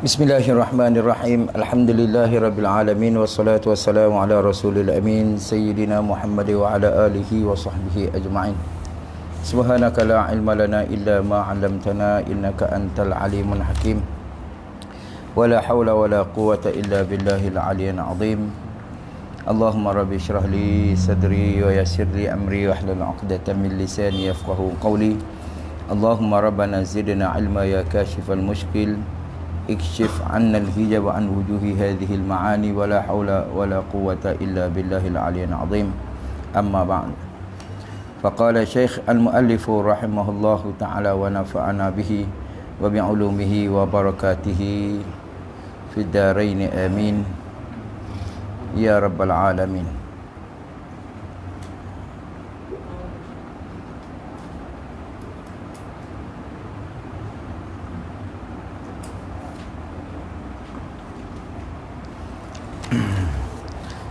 Bismillahirrahmanirrahim. Alhamdulillahirabbil alamin wassalatu wassalamu ala rasulil amin sayyidina Muhammad wa ala alihi wa sahbihi ajma'in. Subhanaka la ilma lana illa ma 'allamtana innaka antal alimul hakim. Wala haula wala quwwata illa billahil aliyyil azim. Allahumma rabbi shrah li sadri wa yassir li amri wahlul 'uqdatam min lisani yafqahu qawli. Allahumma rabbana zidna ilma ya kashifal mushkil. اكشف عنا الحجاب عن وجوه هذه المعاني ولا حول ولا قوة إلا بالله العلي العظيم. أما بعد، فقال الشيخ المؤلف رحمه الله تعالى ونفعنا به وبعلومه وبركاته في الدارين آمين يا رب العالمين.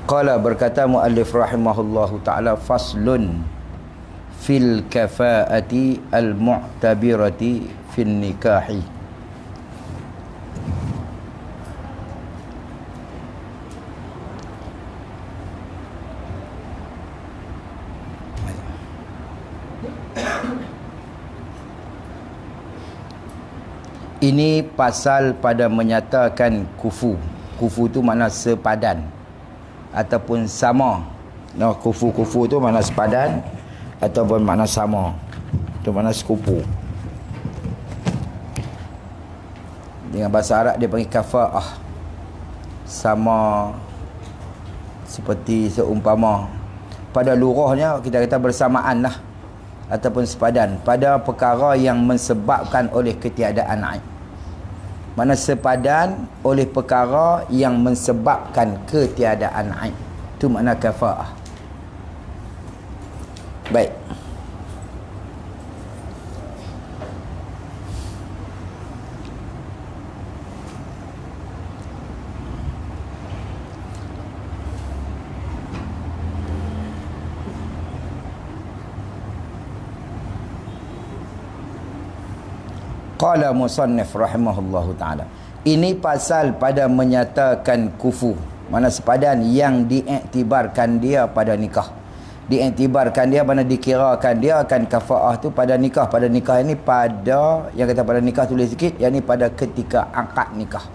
Qala, berkata muallif rahimahullahu ta'ala, faslun fil kafaati al-mu'tabirati fin nikahi. Ini pasal pada menyatakan kufu. Kufu tu makna sepadan ataupun sama. No, kufu-kufu tu makna sepadan ataupun makna sama. Itu makna sekupu. Dengan bahasa Arab dia panggil kafa'ah. Sama, seperti seumpama. Pada lurahnya kita kata bersamaan lah, ataupun sepadan pada perkara yang mensebabkan oleh ketiadaan aib. Mana sepadan oleh perkara yang mensebabkan ketiadaan aib. Itu makna kafa'ah. Baik. Qala musannif rahimahullahu ta'ala. Ini pasal pada menyatakan kufu, mana sepadan yang diiktibarkan dia pada nikah. Diiktibarkan dia, mana dikirakan dia akan kafa'ah tu pada nikah. Pada nikah ini pada, yang kata pada nikah tulis sikit, yang ni pada ketika akad nikah.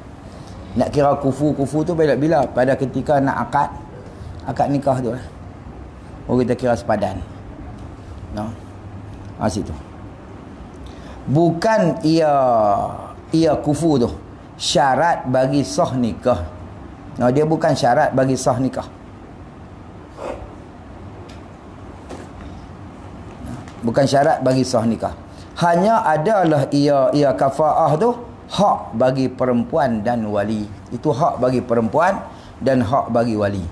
Nak kira kufu-kufu tu bila pada ketika nak akad nikah tu lah. Oh, kita kira sepadan. No. Situ. Bukan ia kufu tu syarat bagi sah nikah. Nah, dia bukan syarat bagi sah nikah. Bukan syarat bagi sah nikah. Hanya adalah ia kafa'ah tu hak bagi perempuan dan wali. Itu hak bagi perempuan dan hak bagi wali.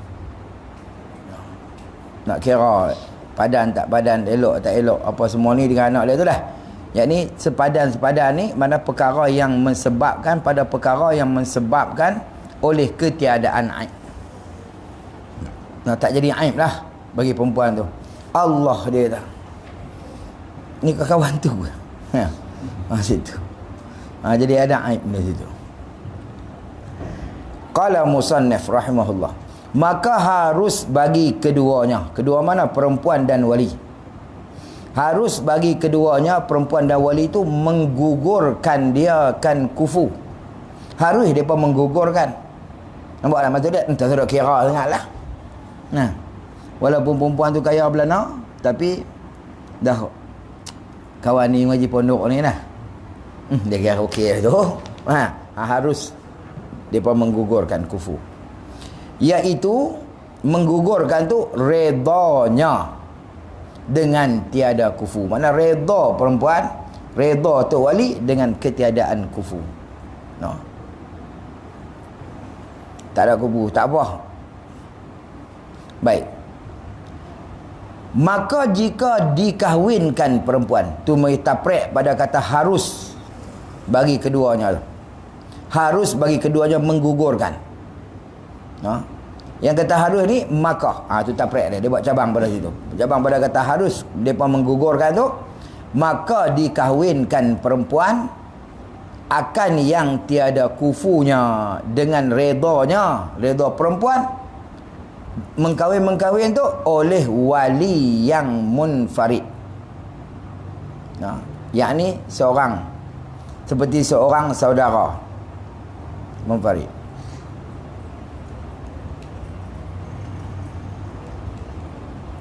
Nak kira padan tak padan, elok tak elok, apa semua ni dengan anak dia tu lah. Yang ni sepadan-sepadan ni mana perkara yang mensebabkan pada perkara yang mensebabkan oleh ketiadaan aib. Nah, tak jadi aib lah bagi perempuan tu. Allah dia tak. Ni kawan tu. Situ. Jadi ada aib di situ. Qala musannif rahimahullah. Maka harus bagi keduanya. Kedua mana? Perempuan dan wali. Harus bagi keduanya, perempuan dan wali itu, menggugurkan dia kan kufu. Harus mereka menggugurkan. Nampak tak maksud dia? Entah sudah kira sangat lah. Nah, walaupun perempuan tu kaya belana, tapi dah kawan ni ngaji pondok ni lah. Dia kira okey tu. Harus mereka menggugurkan kufu. Iaitu menggugurkan tu redanya dengan tiada kufu. Mana redha perempuan, redha tu wali dengan ketiadaan kufu. No. Tak ada kufu, tak apa. Baik. Maka jika dikahwinkan perempuan, tu mentaprek pada kata harus bagi keduanya. Harus bagi keduanya menggugurkan. No. Yang kata harus ni maka. Tu taprek dia buat cabang pada situ. Cabang pada kata harus, depa menggugurkan tu, maka dikahwinkan perempuan akan yang tiada kufunya dengan redanya, reda perempuan mengkahwin tu oleh wali yang munfarid. Yakni seperti seorang saudara munfarid.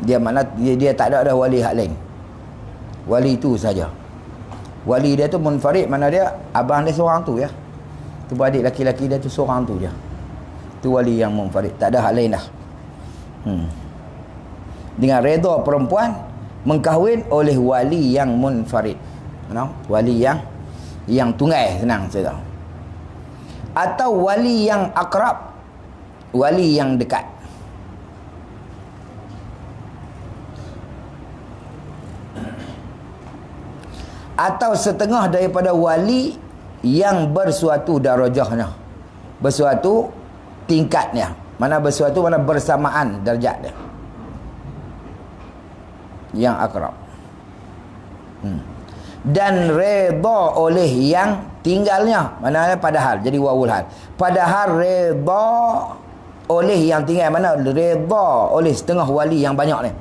Dia mana dia tak ada wali hak lain. Wali itu saja. Wali dia tu munfarid, mana dia abang dia seorang tu ya. Tu adik laki-laki dia tu seorang tu je. Tu wali yang munfarid, tak ada hak lain dah. Dengan redha perempuan mengkahwin oleh wali yang munfarid. Wali yang tunggal, senang saya tahu. Atau wali yang akrab, wali yang dekat. Atau setengah daripada wali yang bersuatu darajahnya, bersuatu tingkatnya. Mana bersuatu, mana bersamaan darjat dia. Yang akrab. Dan redha oleh yang tinggalnya. Mana padahal, jadi wawul hal. Padahal redha oleh yang tinggal. Mana redha oleh setengah wali yang banyak ni.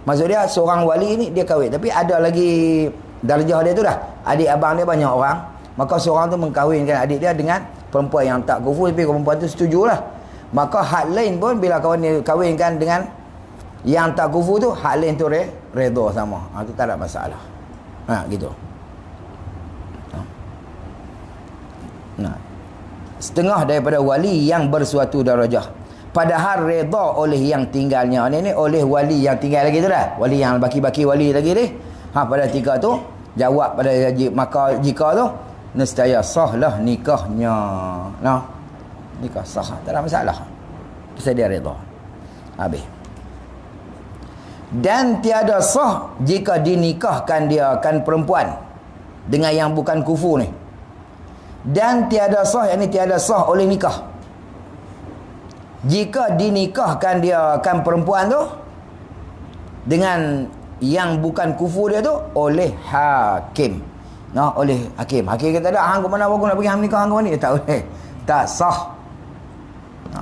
Maksud dia seorang wali ni dia kahwin, tapi ada lagi darjah dia tu dah. Adik abang dia banyak orang, maka seorang tu mengkahwinkan adik dia dengan perempuan yang tak kufur, tapi perempuan tu setujulah. Maka hak lain pun bila kawan dia kahwinkan dengan yang tak kufur tu, hak lain tu redha sama. Tu tak ada masalah. Gitu. Setengah daripada wali yang bersuatu darajah. Padahal redha oleh yang tinggalnya. Ini oleh wali yang tinggal lagi tu dah. Wali yang baki-baki wali lagi ni. Pada tiga tu jawab pada maka jika tu nescaya sahlah nikahnya. Nikah sah, tak ada masalah. Pasal dia redha. Habis. Dan tiada sah jika dinikahkan dia kan perempuan dengan yang bukan kufur ni. Dan tiada sah, yakni tiada sah oleh nikah. Jika dinikahkan dia kan perempuan tu dengan yang bukan kufur dia tu oleh hakim. Oleh hakim. Hakim kata tak, hang ke mana aku nak pergi hang nikah hang ke mana? Tak boleh. Tak sah.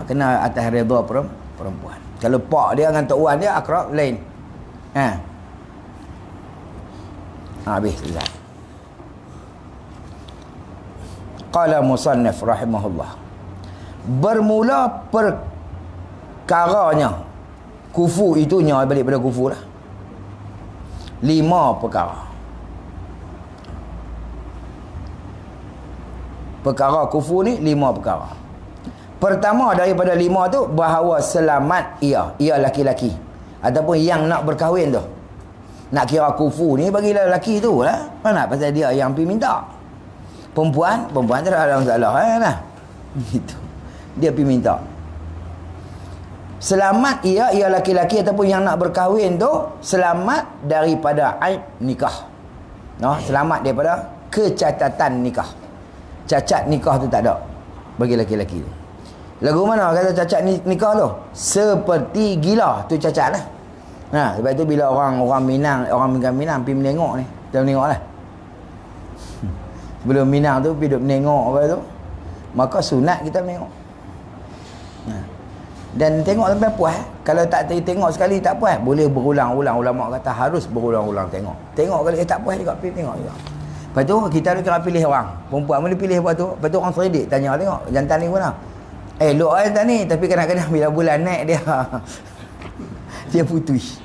Kena atas redha perempuan. Kalau pak dia dengan tok wan dia akrab lain. Habis selesai. Qala musannif rahimahullah. Bermula perkaranya kufur itunya balik pada kufur lah. 5 perkara. Perkara kufur ni 5 perkara. Pertama daripada 5 tu, bahawa selamat ia laki-laki ataupun yang nak berkahwin tu. Nak kira kufur ni bagilah lelaki tu lah. Mana pasal dia yang pergi minta. Perempuan tak ada masalah lah. Gitu. Dia pergi minta. Selamat ia laki-laki ataupun yang nak berkahwin tu selamat daripada aib nikah. Selamat daripada kecacatan nikah. Cacat nikah tu tak ada bagi laki-laki tu. Lagu mana kata cacat nikah tu? Seperti gila tu cacat lah. Sebab tu bila orang Minang pergi menengok ni, kita menengok lah. Sebelum Minang tu pergi duduk menengok apa tu, maka sunat kita menengok. Dan tengok sampai puas. Kalau tak tengok sekali tak puas, boleh berulang-ulang. Ulama kata harus berulang-ulang tengok. Tengok kali tak puas juga, pergi tengok juga. Lepas tu kita ada kena pilih orang. Perempuan boleh pilih lepas tu. Lepas tu orang seredik tanya, tengok jantan ni mana? Elok jantan ni, tapi kadang-kadang bila bulan naik dia dia putus.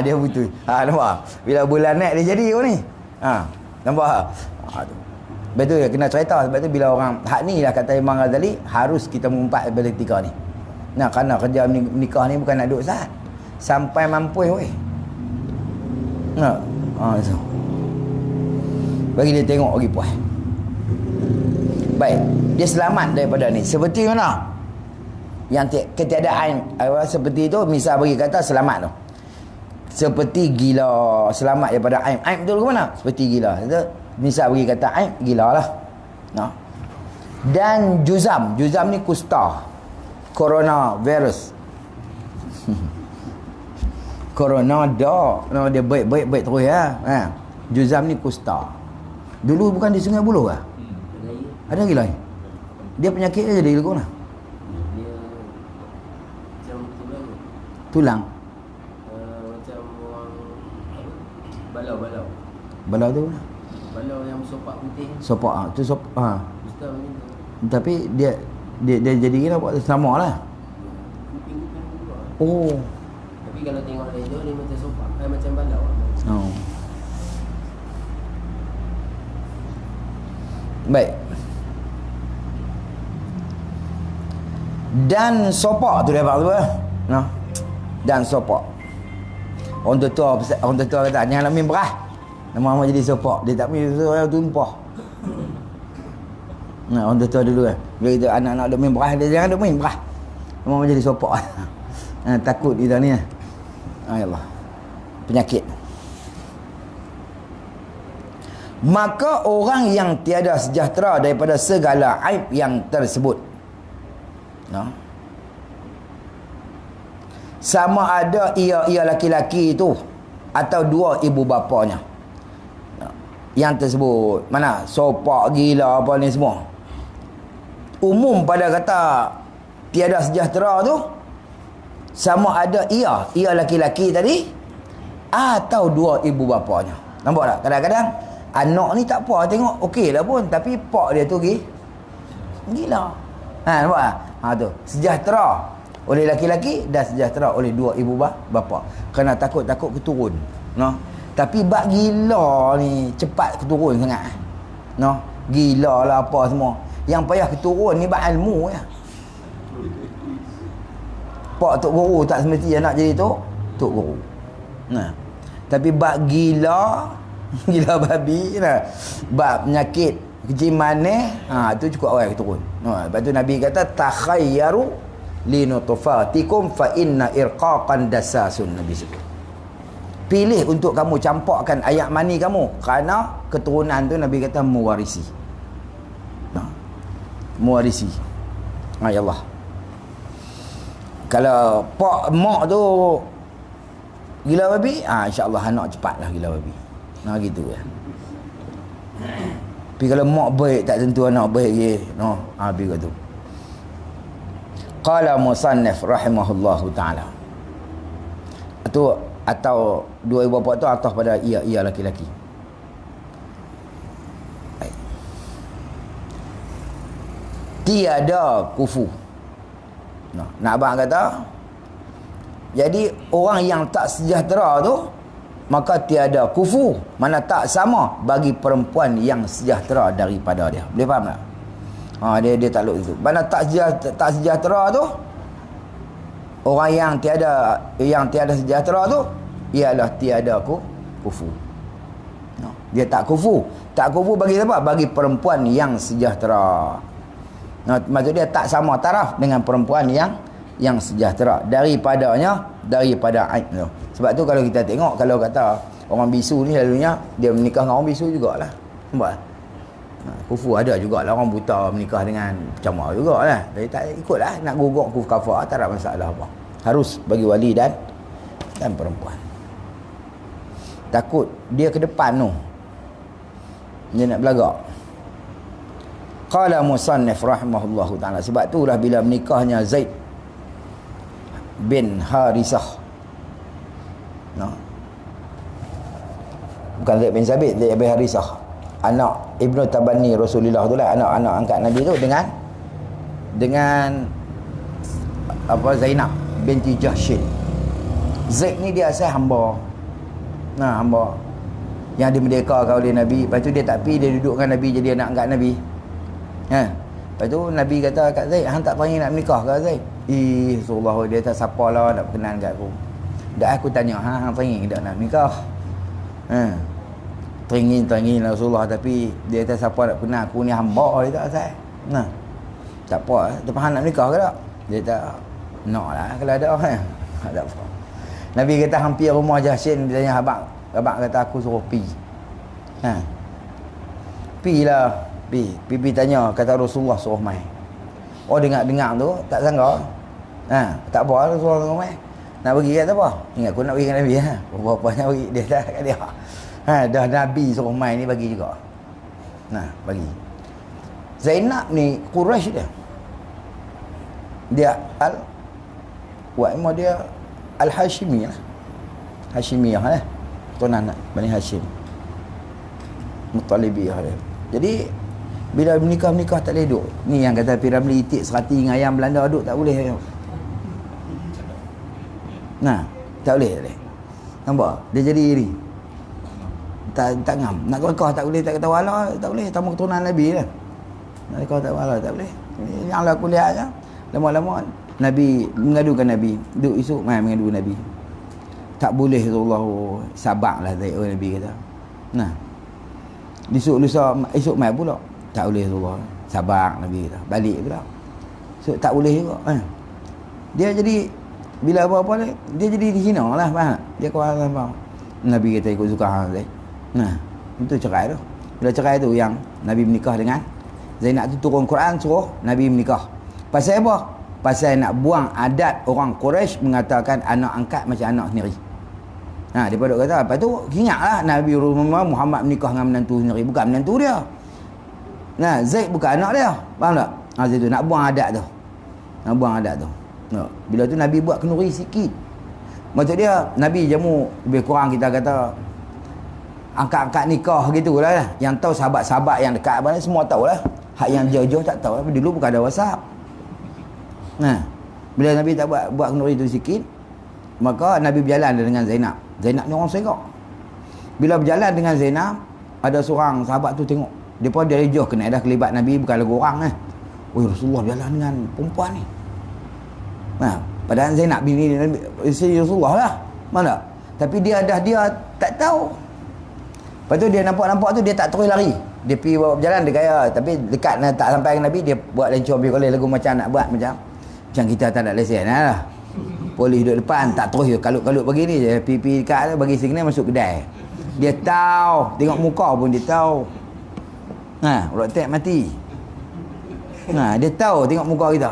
Dia putus. Nampak? Bila bulan naik dia jadi ni. Nampak? Lepas tu kena cerita. Sebab tu bila orang hak ni lah kata Imam Ghazali, harus kita mengumpat daripada ketika ni. Kerana kerja nikah ni bukan nak duduk saat sampai mampu weh. So. Bagi dia tengok lagi puas. Baik, dia selamat daripada ni. Seperti mana? Yang ketiadaan seperti itu, misal bagi kata selamat tu. Seperti gila, selamat daripada aib. Aib betul ke mana? Seperti gila. Misal bagi kata aib, gila lah. Dan juzam ni kusta, coronavirus. Corona dia baik terus ya. Juzam ni kusta. Dulu bukan di Sungai Buloh lah. Ada lagi lain? Dia penyakit aja dia lekuk lah. Dia macam tulang. Tulang. Macam orang balau. Balau tu mana? Balau yang sopak putih. Sopak tu sopak. Ustaz macam tu. Tapi dia jadi gini buat sama lah. Kuping-kuping juga. Oh. Tapi kalau tengok dari jauh dia macam sopak. Macam balau lah. Oh. Baik. Dan sopak tu dia apa tu nah. Dan sopak. Orang tua kata jangan nak minum beras. Nama jadi sopak. Dia tak minum orang tumpah. Nah, orang tua dulu kan. Bila kita anak-anak duk minum beras, dia jangan duk minum beras. Nama jadi sopak. Takut kita ni. Allah. Penyakit. Maka orang yang tiada sejahtera daripada segala aib yang tersebut. No. Sama ada ia laki-laki itu atau dua ibu bapanya. No. Yang tersebut. Mana? Sopak gila apa ni semua. Umum pada kata tiada sejahtera tu sama ada ia laki-laki tadi atau dua ibu bapanya. Nampak tak? Kadang-kadang anak ni tak apa tengok okey lah pun, tapi pak dia tu gila. Nampak tak? Tu sejahtera oleh laki-laki dan sejahtera oleh dua ibu bapa. Kerana takut keturun. No. Tapi bab gila ni cepat keturun sangat. No. Gila lah apa semua. Yang payah keturun ni bab ilmu ya. Pak tok guru tak semestinya nak jadi tok guru. Nah. Tapi bab gila babi nah. Bab penyakit kecil manis tu cukup orang keturun. Lepas tu Nabi kata takhayyaru linutfatikum fa inna irqaqan dasasun. Nabi sebut pilih untuk kamu campakkan ayak mani kamu kerana keturunan tu Nabi kata mewarisi. Mewarisi. Ya Allah. Kalau pak mak tu gila babi, insya-Allah anak cepatlah gila babi. Gitu ya. Tapi kalau mak baik tak tentu anak baik je. Habis kata tu. Qala musannif rahimahullahu taala. Atau dua ibu bapa tu atas pada ia laki-laki. Tiada kufu. Nak abang kata jadi orang yang tak sejahtera tu maka tiada kufu, mana tak sama bagi perempuan yang sejahtera daripada dia. Boleh faham tak? Dia takluk itu. Mana tak sejahtera tu, orang yang tiada sejahtera tu ialah tiada kufu. Dia tak kufu. Tak kufu bagi siapa? Bagi perempuan yang sejahtera. Maksud dia tak sama taraf dengan perempuan yang sejahtera daripada aib tu. Sebab tu kalau kita tengok, kalau kata orang bisu ni selalunya dia menikah dengan orang bisu jugalah. Nampak? Kufu ada jugalah orang buta menikah dengan pecama jugalah. Tapi tak ikutlah nak gugur kufu kafar tak ada masalah apa. Harus bagi wali dan perempuan. Takut dia ke depan tu. Dia nak belagak. Qala musannif rahimahullahu taala. Sebab itulah bila menikahnya Zaid bin Harisah. Bukan Zaid bin Sabit, Zaid bin Harisah. Anak Ibnu Tabanni Rasulullah tu lah, anak-anak angkat Nabi tu dengan Zainab binti Jahshin. Zaid ni dia asal hamba. Hamba yang dimerdekakan oleh Nabi. Lepas tu dia tak pergi, dia duduk dengan Nabi jadi anak angkat Nabi. Lepas tu Nabi kata kat Zaid, hang tak panggil nak menikah ke Zaid? Rasulullah dia tak siapa lah nak berkenan kat aku. Dah aku tanya, hang panggil tak nak menikah? Teringin Rasulullah, tapi dia tak siapa nak berkenan aku ni hamba dia tak asal. Tak apa, lepas hang nak menikah ke tak? Dia tak nak lah kalau ada tak apa. Nabi kata hampir rumah Jahshin, dia tanya abang kata aku suruh pergi. Pergilah. Pipi tanya, kata Rasulullah suruh mai. Dengar tu tak sangka. Tak apa Rasulullah suruh mai. Nak pergi kata apa? Ingat aku nak pergi dengan Nabi Berapa nak pergi dia dah kat dia. Dah Nabi suruh mai ni bagi juga. Bagi. Zainab ni Quraisy dia. Dia dia Al-Hashimiyah. Hashimiyah lah. Tuan anak Bani Hashim. Muttalibiyah dia. Jadi bila menikah tak boleh duduk. Ni yang kata Piramli itik serati dengan ayam Belanda duduk tak boleh. Nah, tak boleh. Nampak? Dia jadi iri. Tak ngam. Nak rekah tak boleh, tak kata wala tak boleh. Tamu keturunan Nabi lah. Nak rekah tak wala tak boleh. Yang lah kuliah je. Lama-lama Nabi mengadukan Nabi. Duduk esok mai mengadu Nabi. Tak boleh Rasulullah sabak lah Nabi kata. Nah. Esok mai pula. Tak boleh Rasulullah sabak Nabi kata. Balik pula. So, tak boleh juga. Dia jadi bila apa-apa dia jadi dihina lah, faham? Dia kuat apa? Nabi kata ikut suka hang Zaid. Nah, itu cerai tu. Bila cerai tu yang Nabi menikah dengan Zainab tu turun Quran suruh Nabi menikah. Pasal apa? Pasal nak buang adat orang Quraisy mengatakan anak angkat macam anak sendiri. Daripada kata lepas tu ingatlah Nabi Muhammad menikah dengan menantu sendiri, bukan menantu dia. Zaid bukan anak dia. Faham tak? Zaid tu nak buang adat tu. Nak buang adat tu. Bila tu Nabi buat kenduri sikit. Maksud dia Nabi jamu lebih kurang kita kata angkat-angkat nikah gitulah. Yang tahu sahabat-sahabat yang dekat mana semua tahulah. Hak yang jauh-jauh tak tahu. Tapi dulu bukan ada WhatsApp. Bila Nabi tak buat kenduri tu sikit, maka Nabi berjalan dengan Zainab. Zainab ni orang segak. Bila berjalan dengan Zainab, ada seorang sahabat tu tengok. Dia pun dari jauh kena dah kelibat Nabi bukan lagu orang Rasulullah berjalan dengan perempuan ni. Padahal Zainab bini isteri Rasulullah lah. Mana? Tapi dia tak tahu. Lepas tu dia nampak tu dia tak terus lari. Dia pergi berjalan dia gaya. Tapi dekat tak sampai dengan Nabi dia buat lencur ambil kolej lagu macam nak buat macam kita tak ada lesen lah. Polis duduk depan tak terus dia kalut-kalut begini je. Pergi dekat bagi signal masuk kedai. Dia tahu. Tengok muka pun dia tahu. Rotek mati. Dia tahu tengok muka kita.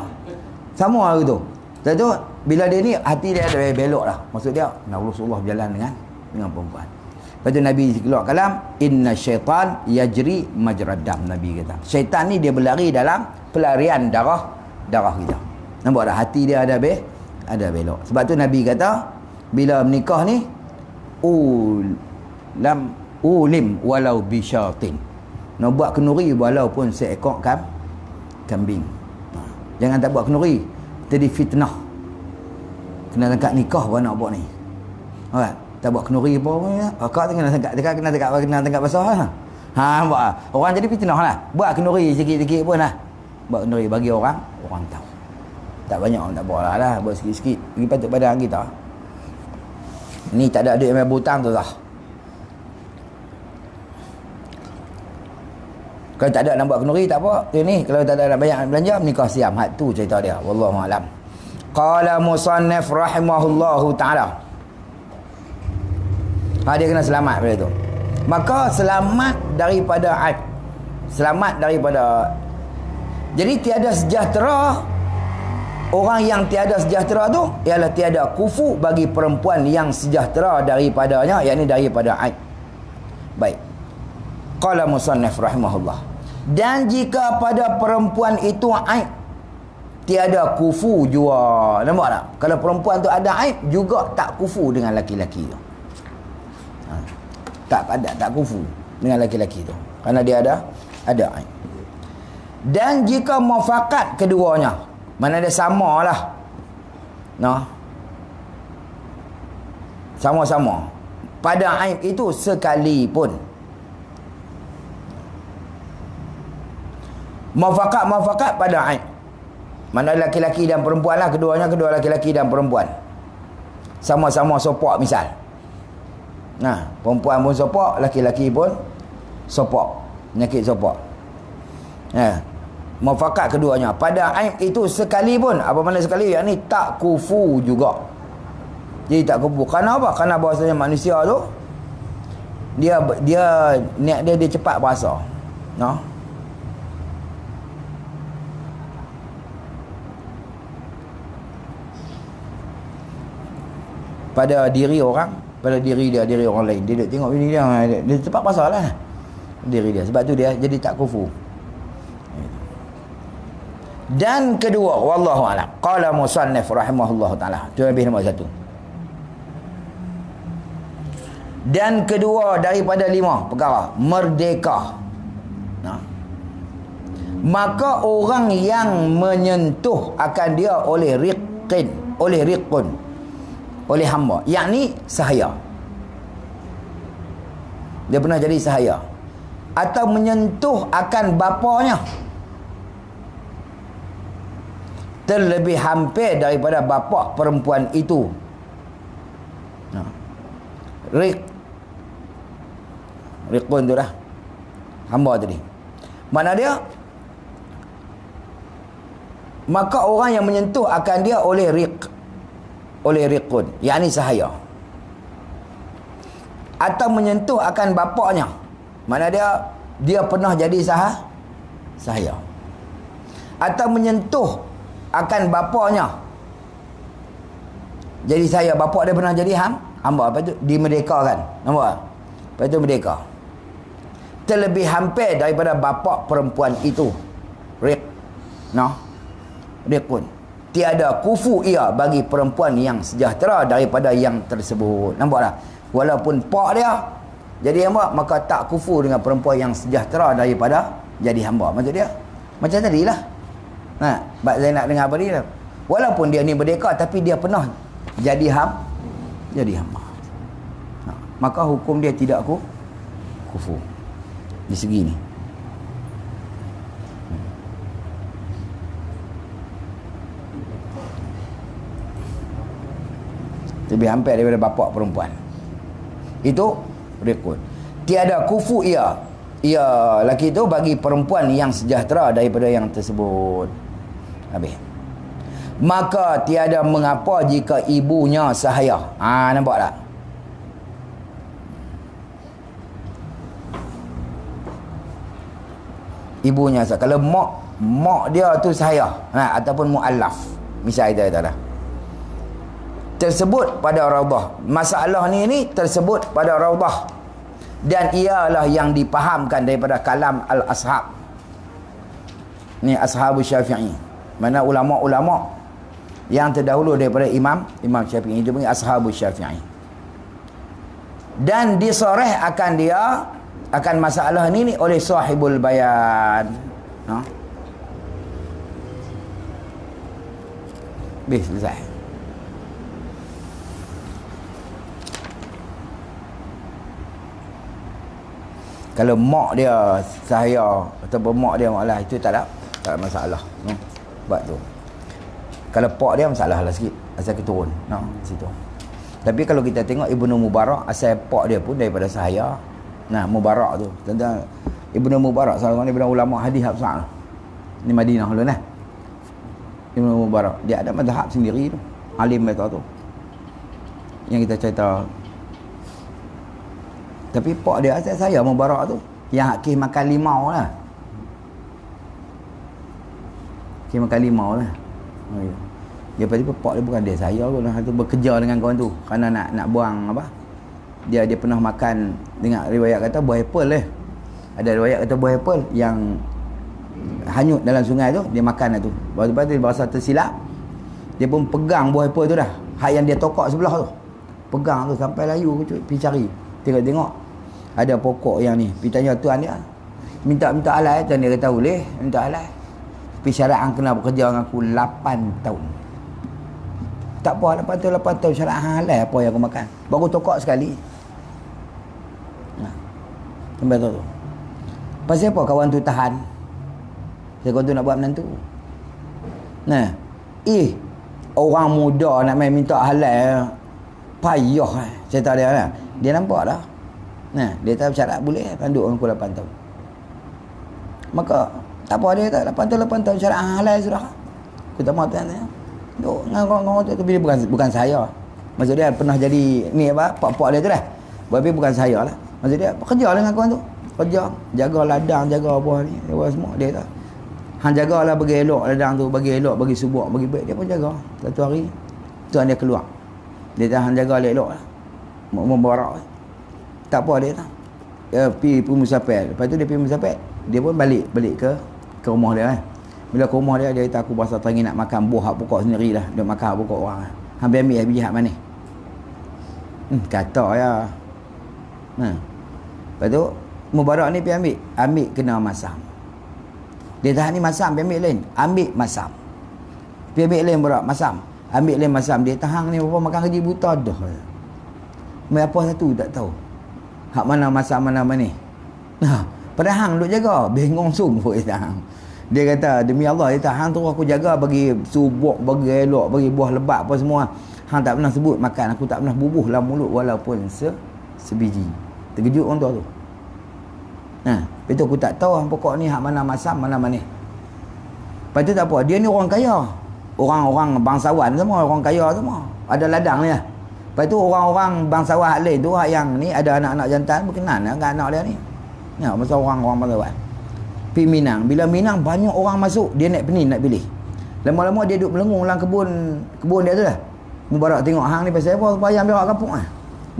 Sama hari tu. Lepas tu bila dia ni hati dia ada belok lah. Maksud dia Rasulullah berjalan dengan perempuan. Lepas tu Nabi keluar kalam, inna syaitan yajri majrad dam. Nabi kata syaitan ni dia berlari dalam pelarian darah kita. Nampak tak? Hati dia ada belok. Sebab tu Nabi kata bila menikah ni ulim walau bisyatin. Nak buat kenuri walaupun seekor kambing. Jangan tak buat kenuri. Jadi fitnah. Kena tangkap nikah pun nak buat ni. Alright. Tak buat kenuri apa ya. Akak kena tangkap basah lah. Buat. Orang jadi fitnah lah. Buat kenuri sikit-sikit pun lah. Buat kenuri bagi orang tahu. Tak banyak orang tak buat lah. Buat sikit-sikit. Pergi patut badan kita. Ni tak ada duit main butang tu lah. Kalau tak ada nak buat kenduri tak apa. Ni kalau tak ada nak banyak belanja menikah siam. Had tu cerita dia. Wallahu a'lam. Qala musannif rahimahullahu taala. Dia kena selamat pada tu. Maka selamat daripada aib. Selamat daripada. Jadi tiada sejahtera. Orang yang tiada sejahtera tu ialah tiada kufu bagi perempuan yang sejahtera daripadanya, yakni daripada aib. Baik. Qala musannif rahimahullah. Dan jika pada perempuan itu aib, tiada kufu jua. Nampak tak? Kalau perempuan tu ada aib, juga tak kufu dengan laki-laki tu. Tak kufu dengan laki-laki tu. Kerana dia ada aib. Dan jika mufakat keduanya, mana dia samalah. Sama-sama. Pada aib itu sekalipun. Mufakat pada aib. Mana laki-laki dan perempuan lah. Kedua laki-laki dan perempuan. Sama-sama sopok misal. Perempuan pun sopok, laki-laki pun sopok. Penyakit sopok. Mufakat keduanya. Pada aib itu sekalipun. Apa makna sekali? Yang ni tak kufu juga. Jadi tak kufu. Kerana apa? Kerana bahasanya manusia tu dia niat dia cepat berasa. Pada diri orang, pada diri dia, diri orang lain. Dia tengok bini dia cepat pasal lah diri dia. Sebab tu dia jadi tak kufu. Dan kedua, wallahu a'lam. Qala musannif rahimahullahu taala. Tu habis nombor 1. Dan kedua daripada 5 perkara, merdeka. Nah. Maka orang yang menyentuh akan dia oleh riqun, oleh hamba, yakni sahaya. Dia pernah jadi sahaya. Atau menyentuh akan bapanya, terlebih hampir daripada bapa perempuan itu. Nah. Riqun tu dah hamba tadi. Mana dia? Maka orang yang menyentuh akan dia oleh riqun, yakni sahaya. Atau menyentuh akan bapaknya. Mana dia pernah jadi sahaya. Atau menyentuh akan bapaknya. Jadi saya, bapak dia pernah jadi hamba. Lepas tu dimerdekakan. Nampak? Lepas tu merdeka. Terlebih hampir daripada bapa perempuan itu. Riqun. Tiada kufu ia bagi perempuan yang sejahtera daripada yang tersebut. Nampak tak? Walaupun pak dia jadi hamba, maka tak kufu dengan perempuan yang sejahtera daripada jadi hamba. Maksud dia macam tadilah. Nah, bab saya nak dengar apa dia. Walaupun dia ni merdeka, tapi dia pernah jadi hamba. Nah, maka hukum dia tidak kufu di segi ni. Lebih hampir daripada bapa perempuan. Itu riqun. Tiada kufu ia laki itu bagi perempuan yang sejahtera daripada yang tersebut. Habis. Maka tiada mengapa jika ibunya sahaya. Nampak tak? Ibunya sahaya. Kalau mak dia tu sahaya, ataupun muallaf, misal kita kata dah, tersebut pada raudah. Masalah ni tersebut pada raudah, dan ialah yang dipahamkan daripada kalam al-ashab. Ni ashabus Syafi'i. Mana ulama-ulama yang terdahulu daripada Imam Syafi'i, itu panggil ashabus Syafi'i. Dan disoreh akan masalah ni oleh sahibul bayan. Selesai. Kalau mak dia sahaya ataupun mak dia malah, itu tak ada masalah. Sebab tu. Kalau pak dia masalah lah sikit, asal keturun. Situ. Tapi kalau kita tengok Ibnu Mubarak, asal pak dia pun daripada sahaya. Mubarak tu. Tentang Ibnu Mubarak, seorang daripada ulama hadis besar. Ni Madinah dulu nah. Ibnu Mubarak, dia ada mazhab sendiri tu. Alim mereka tu. Yang kita cerita. Tapi pak dia asal saya Mubarak tu, yang hakis makan limau lah. Hakis makan limau lah. Dia tiba-tiba pak dia bukan dia saya pun lah, tu bekerja dengan kawan tu kerana nak buang apa. Dia pernah makan, dengar riwayat kata buah apple Ada riwayat kata buah apple yang hanyut dalam sungai tu, dia makan lah tu. Lepas tu dia berasa tersilap. Dia pun pegang buah apple tu dah. Hak yang dia tokak sebelah tu. Pegang tu sampai layu pergi cari. Tengok ada pokok yang ni. Pergi tanya tuan dia. Minta alai. Tuan dia kata boleh. Minta alai. Pergi syara'an kena bekerja dengan aku 8 tahun. Tak apa 8 tahun syara'an alai apa yang aku makan. Baru tokak sekali. Sampai tu. Pasal apa kawan tu tahan? Kawan tu nak buat menantu. Orang muda nak main minta halal payah cerita dia lah. Dia nampak dah. Dia tahu syarat boleh panduk dengan aku 8 tahun. Maka tak apa, dia kata 8 tahun syarat halal sudah. Aku tak mahu tanya. Duk ngorong-ngorong tu, tapi dia bukan saya. Maksud dia pernah jadi ni apa, pak-pak dia tu dah. Tapi bukan saya lah. Maksud dia kerja dengan kawan tu. Kerja, jaga ladang, jaga apa ni, apa semua dia kata. Hang jagalah bagi elok ladang tu, bagi elok, bagi subuk, bagi baik, dia pun jaga. Satu hari tuan dia keluar. Dia tahan jaga elok lah. Membarak. Tak apa dia tak. Dia pergi musafir. Lepas tu dia pergi musafir, dia pun balik ke rumah dia kan. Bila ke rumah dia kata aku berasa teringin nak makan buah hak pokok sendiri dah. Dia makan hak pokok orang. Hampir ambil biji hak mana? Kata ya. Lepas tu Mubarak ni pergi ambil. Ambil kena masam. Dia tahan ni masam, pergi ambil lain. Ambil masam. Pergi ambil lain Mubarak, masam. Ambil lain masam. Dia tahan ni apa makan kerja buta dah. Mai apa satu tak tahu. Hak mana masam mana mana. Pada hang duk jaga, bengong sungguh dia tahan. Dia kata demi Allah dia kata hang tu aku jaga bagi subuk, bagi elok, bagi buah lebat apa semua. Hang tak pernah sebut makan, aku tak pernah bubuh dalam mulut walaupun sebiji. Terkejut orang tu. Betul aku tak tahu pokok ni hak mana masam mana mana. Lepas tu tak apa, dia ni orang kaya. Orang-orang bangsawan semua, orang kaya semua. Ada ladang ni lah. Lepas tu orang-orang bangsawan hak lain tu hak yang ni ada anak-anak jantan berkenan dengan anak dia ni. Ya, masa orang-orang bangsawan. Pergi Minang. Bila Minang banyak orang masuk, dia naik pening nak pilih. Lama-lama dia duduk melengung dalam kebun dia tu lah. Mubarak tengok hang ni pasal apa payah berak kampung ah.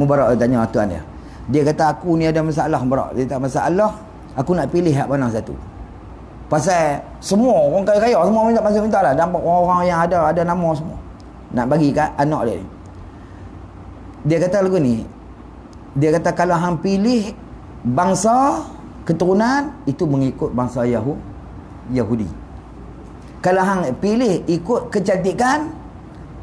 Mubarak tanya tuan dia. Dia kata aku ni ada masalah Mubarak. Dia tak masalah, aku nak pilih hak mana satu. Pasal semua orang kaya-kaya semua minta lah. Nampak orang-orang yang ada nama semua. Nak bagi kat anak dia ni. Dia kata lagu ni. Dia kata kalau hang pilih bangsa keturunan itu mengikut bangsa Yahudi. Kalau hang pilih ikut kecantikan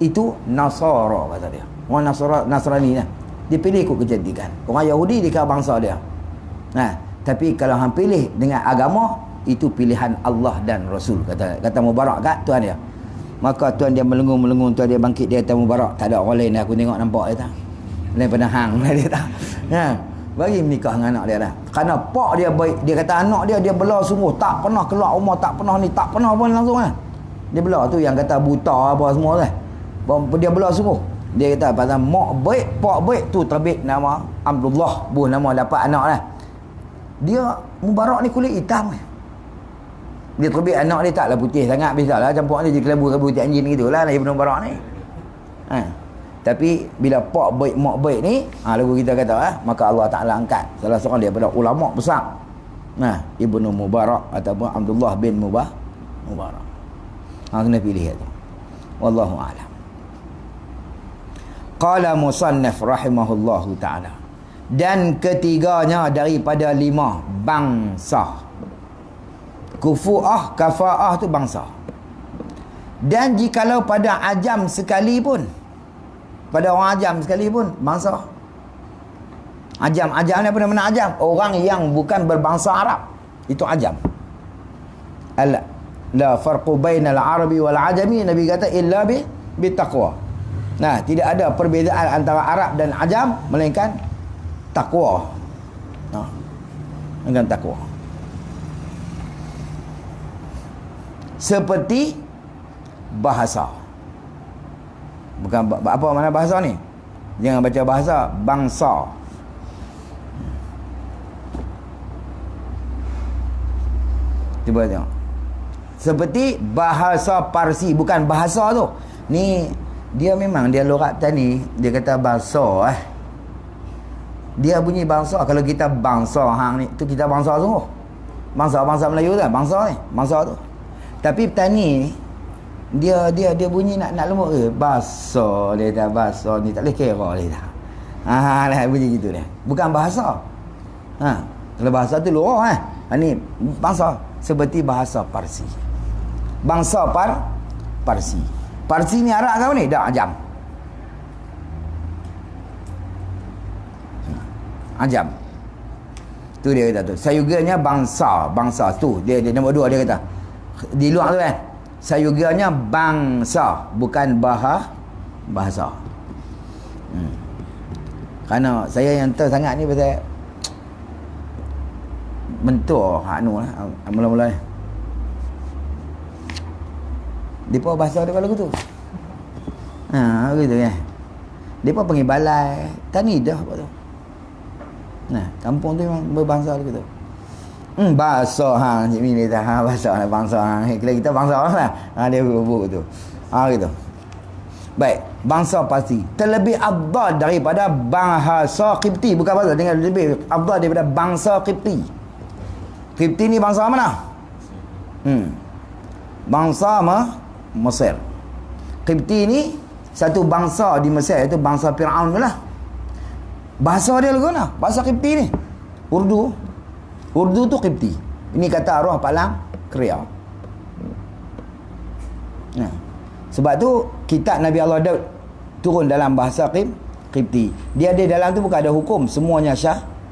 itu Nasara kata dia. Orang Nasrani lah. Dia pilih ikut kecantikan. Orang Yahudi dia bangsa dia. Tapi kalau hang pilih dengan agama itu pilihan Allah dan Rasul kata Mubarak kat tuan dia. Maka tuan dia melengung-melengung, tuan dia bangkit, dia kata Mubarak tak ada orang lain aku tengok nampak dia tak. Lain pada hang dia tak. Bagi menikah dengan anak dia dah. Kerana pak dia baik. Dia kata anak dia bela sungguh. Tak pernah keluar rumah, tak pernah ni, tak pernah pun langsung lah. Dia bela tu yang kata buta apa semua lah. Dia bela sungguh. Dia kata pasal mak baik, pak baik tu terbit nama Abdullah. Nama dapat anak lah. Dia Mubarak ni kulit hitam lah. Dia terbit anak dia taklah putih sangat. Biasalah campur dia je kelabu putih anjing gitu lah. Ibn Mubarak ni. Tapi bila pak baik mak baik ni lagu kita kata maka Allah Ta'ala angkat salah seorang daripada ulama besar Ibnu Mubarak ataupun Abdullah bin Mubarak. Kena pilih itu. Wallahu a'lam. Qala musannaf rahimahullahu ta'ala. Dan ketiganya daripada 5 bangsa. Kufu'ah, kafa'ah tu bangsa. Dan jikalau pada ajam sekalipun, pada orang ajam sekalipun bangsa. Ajam ni apa nama ajam? Orang yang bukan berbangsa Arab. Itu ajam. La farqu bainal arabi wal ajami, Nabi kata illa bi taqwa. Tidak ada perbezaan antara Arab dan ajam melainkan takwa. Dengan takwa. Seperti bahasa. Bukan apa mana bahasa ni? Jangan baca bahasa, bangsa. Cuba tengok. Seperti bahasa Parsi, bukan bahasa tu. Ni dia memang dia lorat tani, dia kata bangsa Dia bunyi bangsa. Kalau kita bangsa hang ni, tu kita bangsa sungguh. Bangsa Melayu tu, bangsa ni, bangsa tu. Tapi petani ni dia bunyi nak lemuk ke bahasa dia dah, bahasa ni tak boleh kira dia dah. Lah bunyi gitu dia, bukan bahasa. Kalau bahasa tu luar ni bangsa seperti bahasa Parsi, bangsa Parsi. Parsi ni Arab kau ni dah ajam. Ajam tu dia kata tu sayuganya bangsa tu dia nombor 2 dia kata di luar tu sayuganya bangsa bukan bahasa. Kerana saya yang sangat ni pasal mentua anu lah mula-mula depa bahasa dia lagu tu. Begitu ya. Depa panggil balai tani dah apa tu. Kampung tu memang berbangsa gitu. Bahasa Cik Min kata bahasa bangsa kalau kita bangsa lah. Dia buku tu. Gitu. Baik, bangsa Parsi terlebih afdal daripada bahasa Qibti, bukan bahasa dengan lebih afdal daripada bangsa Qibti. Qibti ni bangsa mana? Bangsa Mesir. Qibti ni satu bangsa di Mesir, iaitu bangsa Firaun lah. Bahasa dia lagu mana? Bahasa Qibti ni. Urdu tu Qibti. Ini kata arwah Palang Keria. Nah, sebab tu kitab Nabi Allah Daud turun dalam bahasa Qibti. Dia ada dalam tu bukan ada hukum, semuanya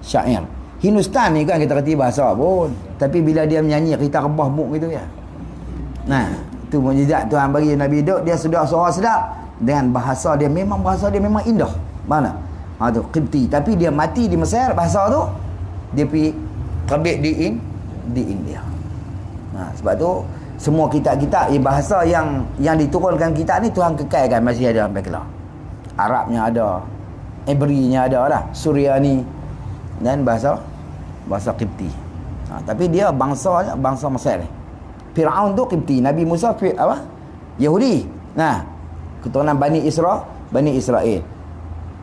syair. Hindustan ni kan kita kerti bahasa pun, tapi bila dia menyanyi kita rebah muk gitu ya. Nah, tu mukjizat Tuhan bagi Nabi Daud, dia sudah suara sedap dengan bahasa dia memang indah. Mana? Tu Qibti, tapi dia mati di Mesir, bahasa tu dia pergi terbit di India. Nah, sebab tu semua kitab-kitab bahasa yang diturunkan kitab ni Tuhan kekalkan masih ada sampai kelar. Arabnya ada, Ibrinya ada lah, Suryani dan bahasa Qibti. Tapi dia bangsa Mesir ni. Firaun tu Qibti, Nabi Musa Yahudi. Nah, keturunan Bani Israel.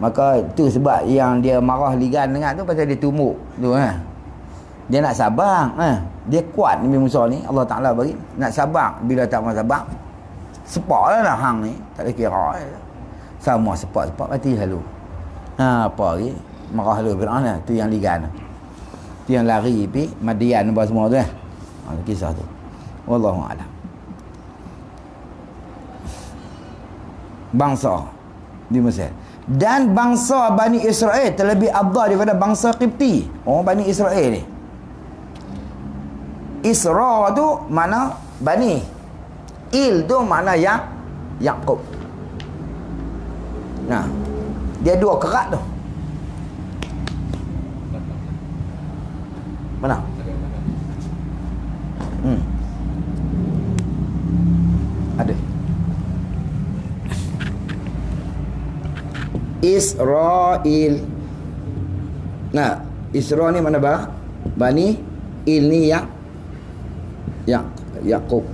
Maka tu sebab yang dia marah ligan dengan tu pasal dia tumbuk tu dia nak sabar dia kuat Nabi Musa ni, Allah Ta'ala bagi nak sabar. Bila tak mau sabar, sepak lah hang ni, tak ada kira sama sepak mati lalu. Apa lagi marah lalu Firaun tu yang ligan tu yang lari pi Madian apa semua tu kisah tu. Wallahu a'lam. Bangsa di Mesir dan bangsa Bani Israel terlebih afdal daripada bangsa Qibti. Bani Israel ni, Isra tu mana Bani, Il tu mana Yaqub. Nah, dia dua kerat tu. Mana? Ada Israel. Nah, Isra ni mana Bani, Il ni Yaqub.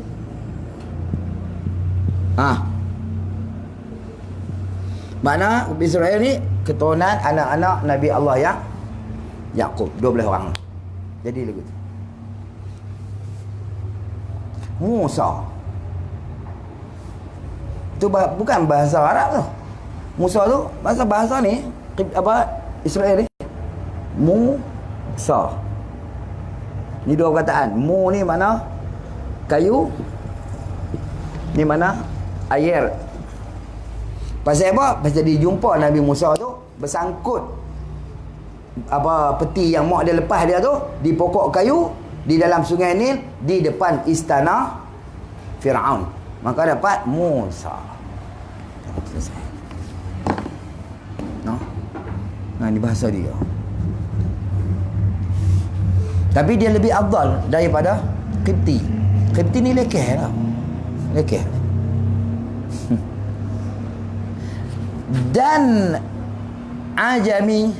Mana Israel ni keturunan anak-anak Nabi Allah Yaqub, 12 orang. Jadi lagu tu. Musa tu bukan bahasa Arab tu. Musa tu bahasa ni Israel ni Musa. Ni dua perkataan. Mu ni mana kayu, ni mana air. Pasal apa? Pasal dia jumpa Nabi Musa tu bersangkut peti yang mak dia lepas dia tu di pokok kayu di dalam sungai Nil di depan istana Firaun. Maka dapat Musa. Selesai. Ni bahasa dia. Tapi dia lebih afdal daripada Qibti. Qibti ni lekeh lah. Lekeh. Dan Ajami,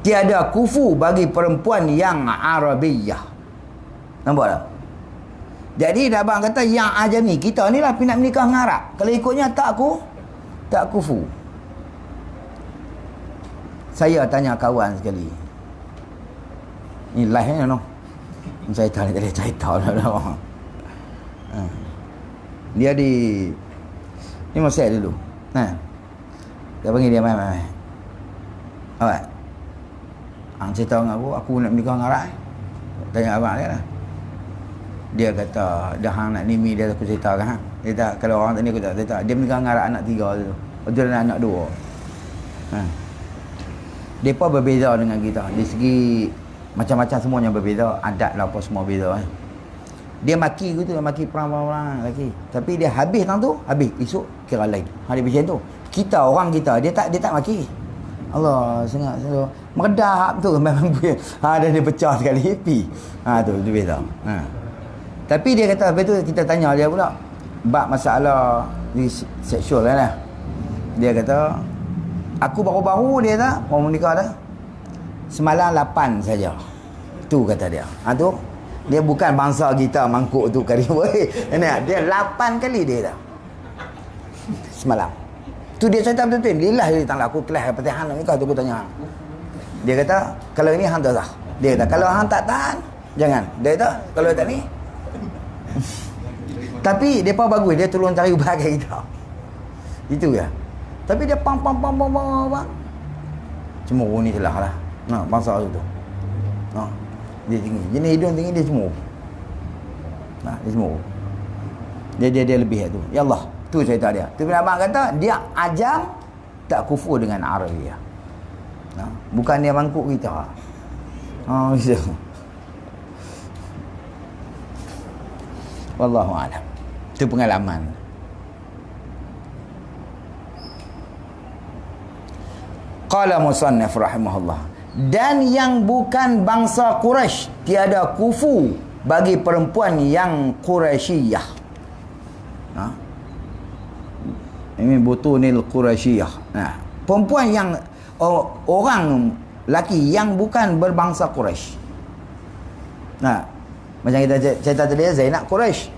tiada kufu bagi perempuan yang Arabiyah. Nampak tak? Jadi abang kata yang Ajami, kita ni lah nak menikah dengan Arab. Kalau ikutnya tak kufu. Saya tanya kawan sekali. Ni live ni no. Saya tak ada cerita dah. Dia ni Mesir dulu. Dia panggil dia mai. Awak. Cerita dengan aku nak menikah dengan Arab. Tanya abang dia lah. Dia kata dah hang nak nimi dia, aku ceritakan hang. Dia tak, kalau orang tadi aku tak cerita. Dia menikah dengan anak 3 tu. Betul dan anak 2. Depa berbeza dengan kita. Di segi macam-macam semuanya berbeza, adat lah apa semua beza Dia maki gitu, maki perang lagi. Tapi dia habis tang tu, habis esok kira lain. Dia macam tu. Kita orang kita dia tak maki. Allah sangat meredah tu memang dan dia pecah sekali happy. Tu beza. Tapi dia kata, lepas tu kita tanya dia pula bab masalah seksual lah. Dia kata, aku baru-baru dia tak mau menikah dah. Semalam 8 saja. Tu kata dia. Tu dia bukan bangsa kita mangkuk tu kari boleh. Dia 8 kali dia dah. Semalam. Tu dia cerita betul-betul. Lillah dia tanya aku kelas Fatihah nak nikah tu aku tanya hang. Dia kata, kalau ini hang tak sah. Dia kata, kalau hang tak tahan, Jangan. Dia tak kalau tak ni. Tapi depa bagus, dia tolong cari bahagian kita. Itu ya. Tapi dia pam. Cemuru ni salah lah. Nah, bangsa tu. Nah, dia tinggi. Jenis hidung tinggi dia cemuru. Nah, dia cemuru. Dia lebih tu. Ya Allah, tu cerita dia. Tu Ibn Abbas kata dia ajam tak kufur dengan Arabiah. Nah, bukan dia mangkuk kita. Gitu. Wallahu a'lam. Itu pengalaman. Qala musannif rahimahullah. Dan yang bukan bangsa Quraisy tiada kufu bagi perempuan yang Quraisyiyah. Ini butunil Quraisyiyah. Nah, perempuan yang orang laki yang bukan berbangsa Quraisy. Nah, macam kita cerita tadi Zainab Quraisy.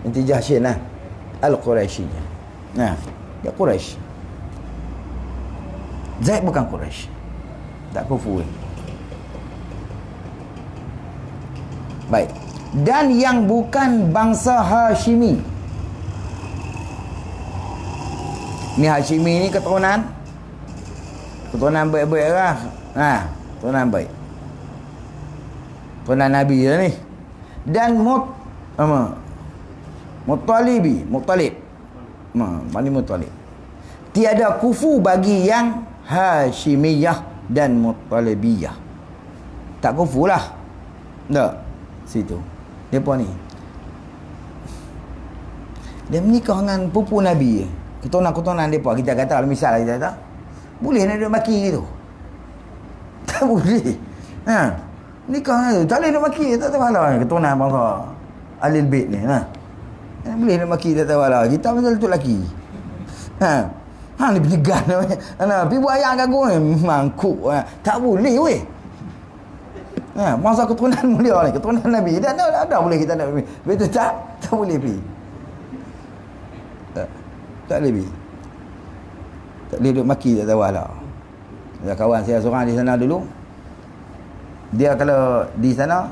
Binti Jahsyin lah. Al-Quraisyiyah. Nah, dia Quraisy. Zaid bukan Quraisy. Tak kufur. Baik. Dan yang bukan bangsa Hashimi. Ni Hashimi ni keturunan baik-baik lah. Keturunan baik. Keturunan Nabi lah ni. Dan Muttalib. Bani Muttalib. Tiada kufu bagi yang Hashimiyah dan Muttalibiyah. Tak kufu lah. Tak. Situ. Depa ni. Dia menikah dengan pupu Nabi. Keturunan depa. Kita kata kalau misal kita kata, boleh nak duduk maki gitu. Tak boleh. Nikah dengan tu. Tak boleh duduk maki. Tak tahu lah. Keturunan bangsa Ahlul Bait ni. Boleh nak maki tak tahu lah. Kita pasal tu lelaki. Ni penyegan namanya. Pergi buat ayam gagung ni. Mangkuk. Tak boleh weh. Masa keturunan mulia ni. Keturunan Nabi. Tak ada boleh kita nak pergi. Betul tak? Tak boleh pergi. Tak boleh pergi. Tak boleh duduk maki tak tahu lah. Ada kawan saya seorang di sana dulu. Dia kalau di sana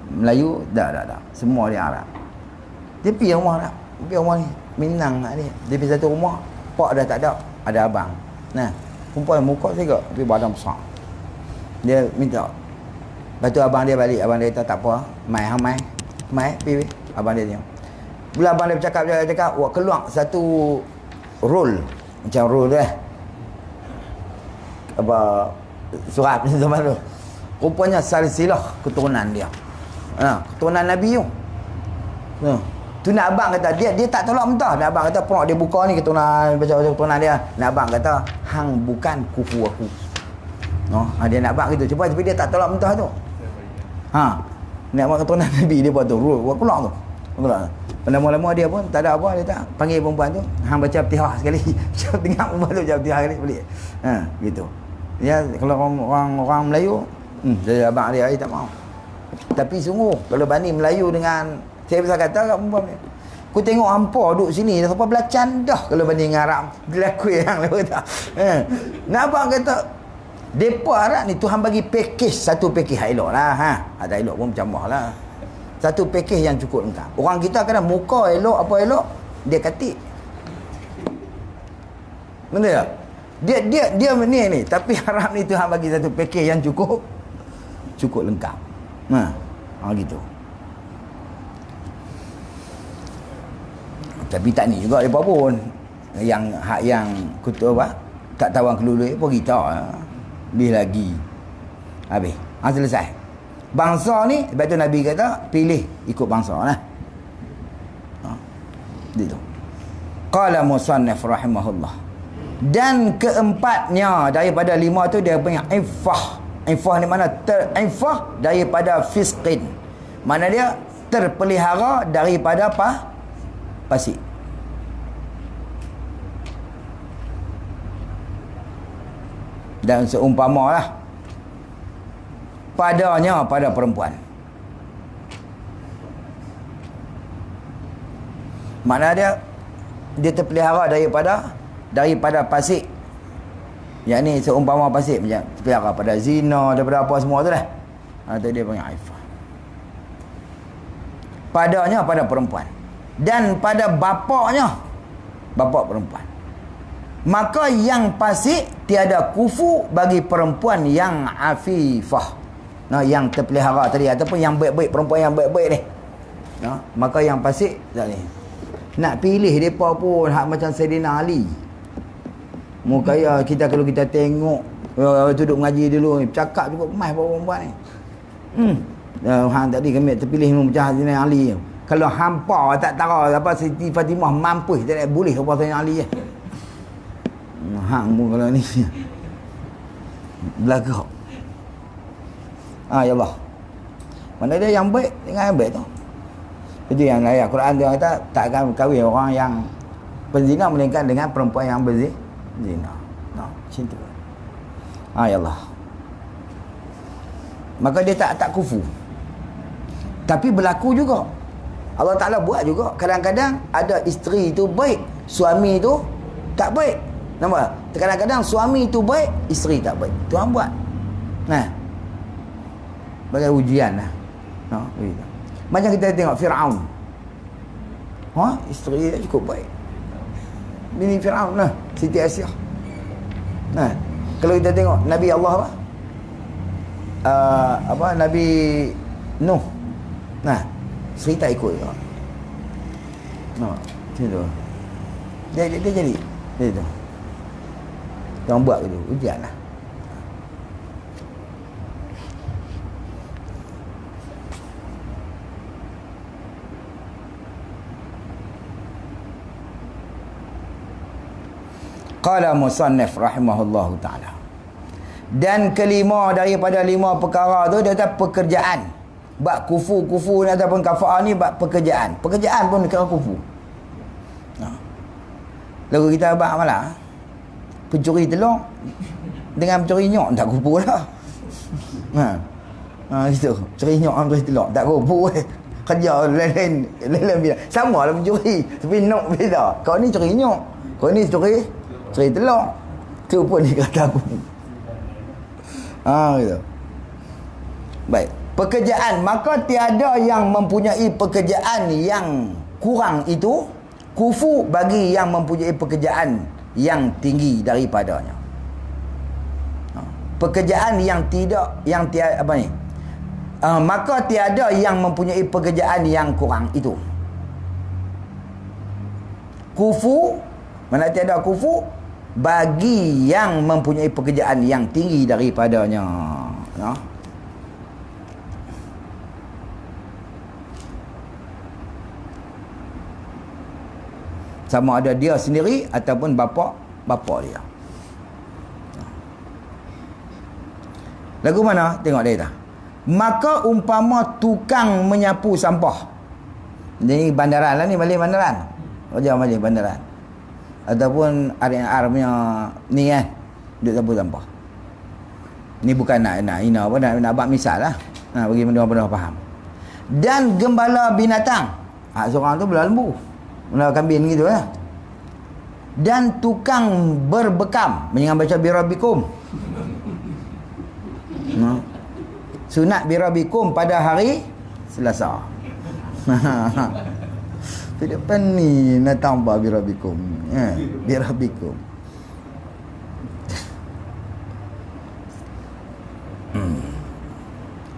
Melayu, tak. Semua dia Arab. Dia pergi rumah dah. Pergi rumah ni. Minang nak dia. Dia pergi satu rumah. Pak dah tak ada. Ada abang. Nah, perempuan muka juga. Tapi badan besar. Dia minta. Lepas tu abang dia balik. Abang dia kata tak apa. Mai. Pergi. Abang dia diam. Bila abang dia bercakap. Wah, keluar satu roll. Macam roll tu surat macam zaman tu. Rupanya silsilah keturunan dia. Keturunan Nabi tu. Tu nak abang kata dia tak tolak mentah. Nak abang kata pernah dia buka ni keturunan baca-baca keturunan dia. Nak abang kata hang bukan kufu aku. Dia nak abang gitu. Tapi dia tak tolak mentah tu. Nak abang keturunan Nabi dia buat tu. Buat keluar tu. Lama-lama dia pun tak ada apa. Dia tak panggil perempuan tu. Hang baca Fatihah sekali. Baca tengah perempuan tu baca Fatihah sekali. Boleh. Gitu. Ya, kalau orang Melayu, jadi abang dia tak mau. Tapi sungguh kalau banding Melayu dengan saya bisa kata kat perempuan ni, aku tengok hampa duduk sini dah sampai belacan dah kalau banding dengan Arab. Dilakui yang lalu kata. Nak abang kata depa Arab ni Tuhan bagi pakej, satu pakej hak elok lah. Ada elok pun bercambah lah. Satu pakej yang cukup lengkap. Orang kita kadang muka elok apa elok dia katik. Betul tak? Dia ni tapi Arab ni Tuhan bagi satu pakej yang cukup lengkap. Gitu. Tapi tak ni juga depa pun. Yang kutu apa? Tak tahu kelulu pun kita. Lebih lagi. Habis. Selesai. Bangsa ni, lepas tu Nabi kata pilih ikut bangsa lah. Gitu. Qala musannif rahimahullah. Dan keempatnya daripada lima tu dia punya iffah. Iffah ni mana? Iffah daripada fisqin. Mana dia terpelihara daripada pasik. Dan seumpamalah padanya pada perempuan. Mana dia terpelihara daripada pasik. Yang ni seumpama pasik macam terpelihara pada zina, daripada apa semua tu lah. Atau dia panggil aifah. Padanya pada perempuan. Dan pada bapaknya, bapak perempuan. Maka yang pasti tiada kufu bagi perempuan yang afifah. Nah, yang terpelihara tadi ataupun yang baik-baik, perempuan yang baik-baik ni. Nah, maka yang pasti tak ni. Nak pilih depa pun hak macam Saidina Ali. Mukaya kita kalau kita tengok tu duduk mengaji dulu, cakap juga mai perempuan ni. Hang tadi kami terpilih macam Saidina Ali. Kalau hampa tak tahu apa Siti Fatimah mampus tak boleh apa Saidina Ali. Hang pun kalau ni belagak. Ya Allah. Mana dia yang baik dengan yang baik tu. Itu yang ayat Quran dia kata takkan kahwin orang yang berzina melainkan dengan perempuan yang berzina. Macam tu. Ya Allah. Maka dia tak kufu. Tapi berlaku juga. Allah Ta'ala buat juga. Kadang-kadang ada isteri itu baik, suami itu tak baik. Nampak? Kadang-kadang suami itu baik, isteri tak baik. Tuhan buat. Nah. Bagai ujian lah. Macam kita tengok Fir'aun. Isteri dia cukup baik. Bini Fir'aun lah. Siti Asyah. Nah. Kalau kita tengok Nabi Allah Nabi Nuh. Nah, isteri tak ikut. Macam tu. Dia jadi. Dia tu. Orang buat gitu, ujian lah. Qala musannif rahimahullahu ta'ala. Dan kelima daripada 5 perkara tu dia kata pekerjaan. Bab kufu ni ataupun kafa'ah ni bab pekerjaan. Pekerjaan pun kira kufu. Lalu kita bab malah pencuri telur dengan pencuri nyok tak kupu lah. Gitu. Pencuri nyok dengan pencuri telur tak kupu. Kerja lain bila. Sama lah pencuri. Tapi nyok beza. Kau ni curi nyok. Kau ni curi telur. Tu pun dia kata kupu. Gitu. Baik. Pekerjaan. Maka tiada yang mempunyai pekerjaan yang kurang itu kufu bagi yang mempunyai pekerjaan yang tinggi daripadanya. Pekerjaan yang maka tiada yang mempunyai pekerjaan yang kurang itu. Kufu, mana tiada kufu bagi yang mempunyai pekerjaan yang tinggi daripadanya. Sama ada dia sendiri ataupun bapa dia. Lagu mana? Tengok dia dah. Maka umpama tukang menyapu sampah. Ini bandaran lah ni, balik bandaran. Wajah balik bandaran. Ataupun RNR punya ni kan. Duduk sapu sampah. Ni bukan nak buat misal lah. Bagi benda-benda faham. Dan gembala binatang. Seorang tu belah lembu. Belah kambing gitu lah. Dan tukang berbekam. Jangan baca birabikum. Sunat birabikum pada hari Selasa. Di depan ni nak tambah birabikum. Birabikum.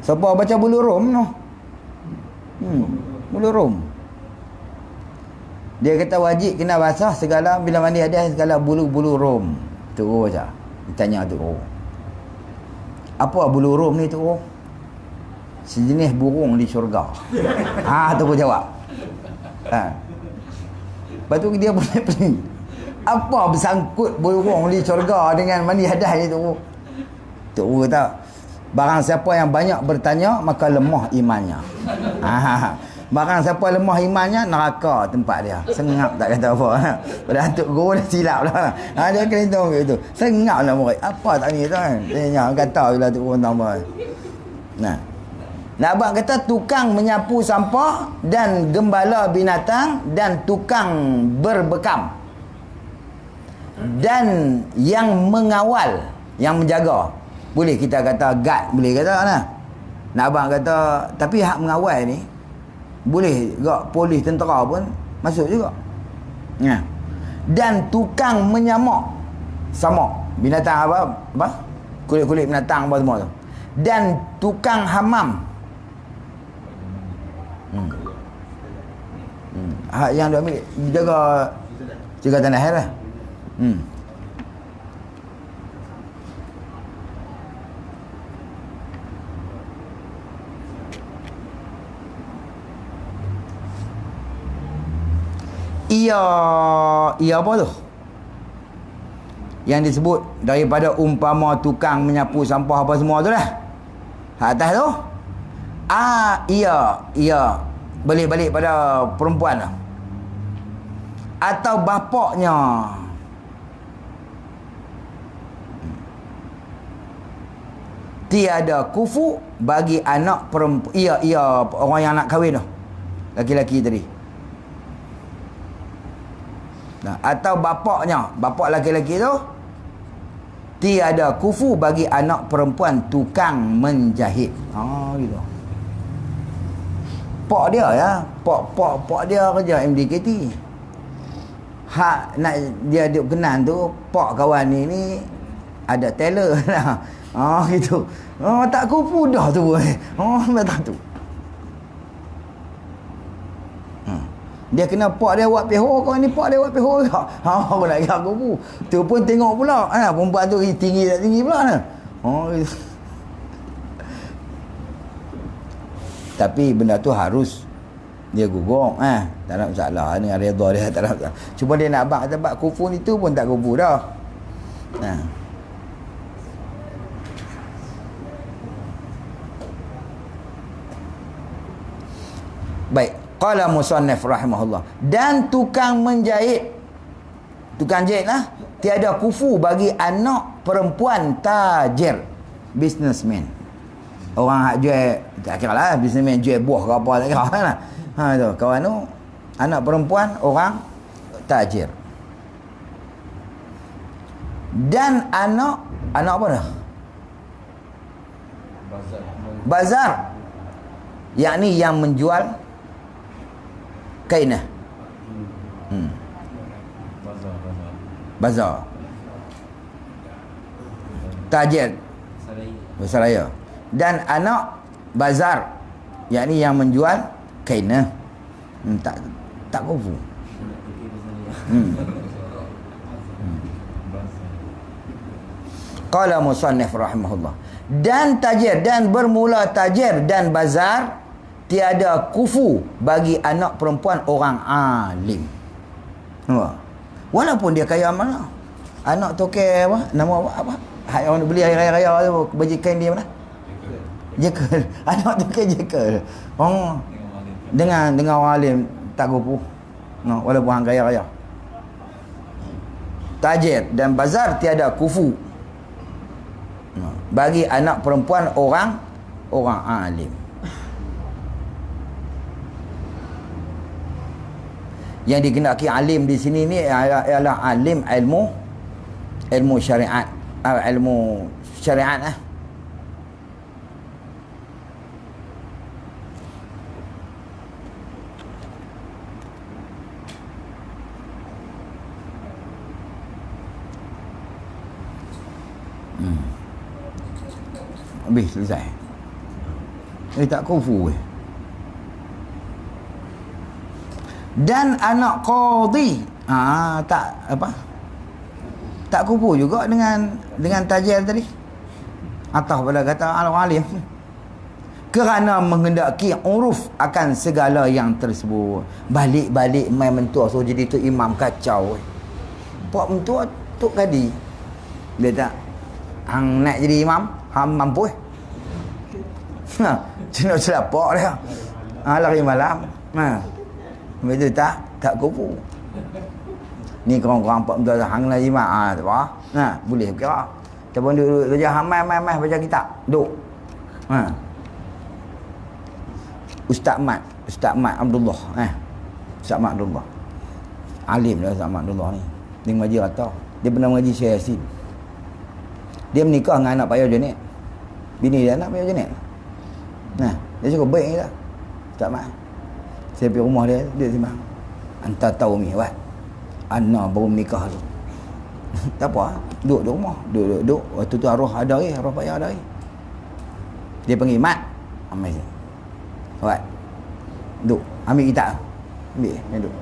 Siapa baca bulu rum no? Bulu rum. Dia kata wajib kena basah segala bila mandi ada segala bulu-bulu rum. Tu baca. Ditanya tu. Apa bulu rum ni tu? Sejenis burung di syurga. Tu aku jawab. Lepas tu dia pening. Apa bersangkut burung di syurga dengan mandi hadas ni tu? Tu kata barang siapa yang banyak bertanya maka lemah imannya. Barang siapa lemah imannya, neraka tempat dia. Sengap tak kata apa. Pada Datuk Guru dah silap lah. Dia kena tahu gitu. Sengap lah murid. Apa tak ni tu kan. Dia kata bila Datuk Guru tambah. Nak abang kata tukang menyapu sampah dan gembala binatang dan tukang berbekam. Dan yang mengawal, yang menjaga. Boleh kita kata guard, boleh kata lah. Nak abang kata, tapi hak mengawal ni boleh juga polis tentera pun masuk juga. Ya. Dan tukang menyamak sama binatang apa? Kulit-kulit binatang apa semua tu. Dan tukang hamam. Hak yang dia ambil jaga tanah air lah. Ia apa tu? Yang disebut daripada umpama tukang menyapu sampah apa semua tu lah. Hak atas tu. Ia boleh balik pada perempuan lah. Atau bapaknya. Tiada kufu bagi anak perempuan. Ia orang yang nak kahwin tu. Laki-laki tadi. Nah, atau bapaknya, bapak laki-laki tu tiada kufu bagi anak perempuan tukang menjahit. Gitu. Pak dia ya, pak dia kerja MDKT. Hak nak dia duk kenan tu, pak kawan ni ada teller lah. Gitu. Tak kufu dah tu. Tak tu. Dia kena pak dia buat peho, kau ni pak dia buat peho ke? Aku nak kira kubu. Tu pun tengok pula. Perempuan tu tinggi tak tinggi pula. Gitu. Tapi benda tu harus dia gugur. Tak nak masalah. Ni redha dia tak nak masalah. Cuma dia nak abang sebab kufu ni tu pun tak kufu dah. Baik. Qala musannif rahimahullah. Dan tukang menjahit, tukang jahit lah, tiada kufu bagi anak perempuan tajir, businessman. Orang hak jual, tak kira lah businessman jual buah ke apa, tak kira lah. Tu kawan tu anak perempuan orang tajir. Dan anak apa dah? Bazar. Yakni yang menjual kainah. Bazar. Tajir. Besaraya. Dan anak bazar, yakni yang menjual kainah. Tak kufu. Qala musannif rahimahullah. Dan tajir, dan bermula tajir dan bazar, tiada kufu bagi anak perempuan orang alim. Walaupun dia kaya mana. Anak toke apa? Nama apa? Orang beli hari raya tu baju kain dia mana? Jekel. Anak toke jekel. Dengan orang alim tak kufu. Walaupun orang kaya-kaya. Tajir dan bazar tiada kufu bagi anak perempuan orang alim. Yang dikehendaki alim di sini ni ialah alim ilmu syariat, ilmu syariat lah. Habis selesai. Tak kufu. Dan anak qadhi tak kufu juga dengan tajir tadi, atau pada kata alim, kerana menghendaki uruf akan segala yang tersebut. Balik main mentua so jadi tu imam kacau. Pak mentua tok kadi dia tak hang nak jadi imam, hang mampu. Cina selapak dia. Lari malam. Betul tak kupu. Ni korang-korang pak betul hang lah imam. Tak apa. Boleh kira. Kita pun duduk saja hang mai baca kitab. Duk. Ustaz Mat Abdullah. Ustaz Mat Abdullah. Alim lah Ustaz Mat Abdullah ni. Dia mengaji rata. Dia pernah mengaji Syekh Yasin. Dia menikah dengan anak Pak Yajunet. Bini dia anak Pak Yajunet. Nah, dia cakap baik ni tak? Tak mak. Saya pergi rumah dia sembang. Anta tahu mi, wat. Ana baru menikah tu. Tak apa, duduk di rumah. Duduk. Waktu tu arwah ada lagi, arwah payah ada lagi. Dia panggil, Mat. Ambil je. Wat. Duduk. Ambil kitab. Ambil. Duduk.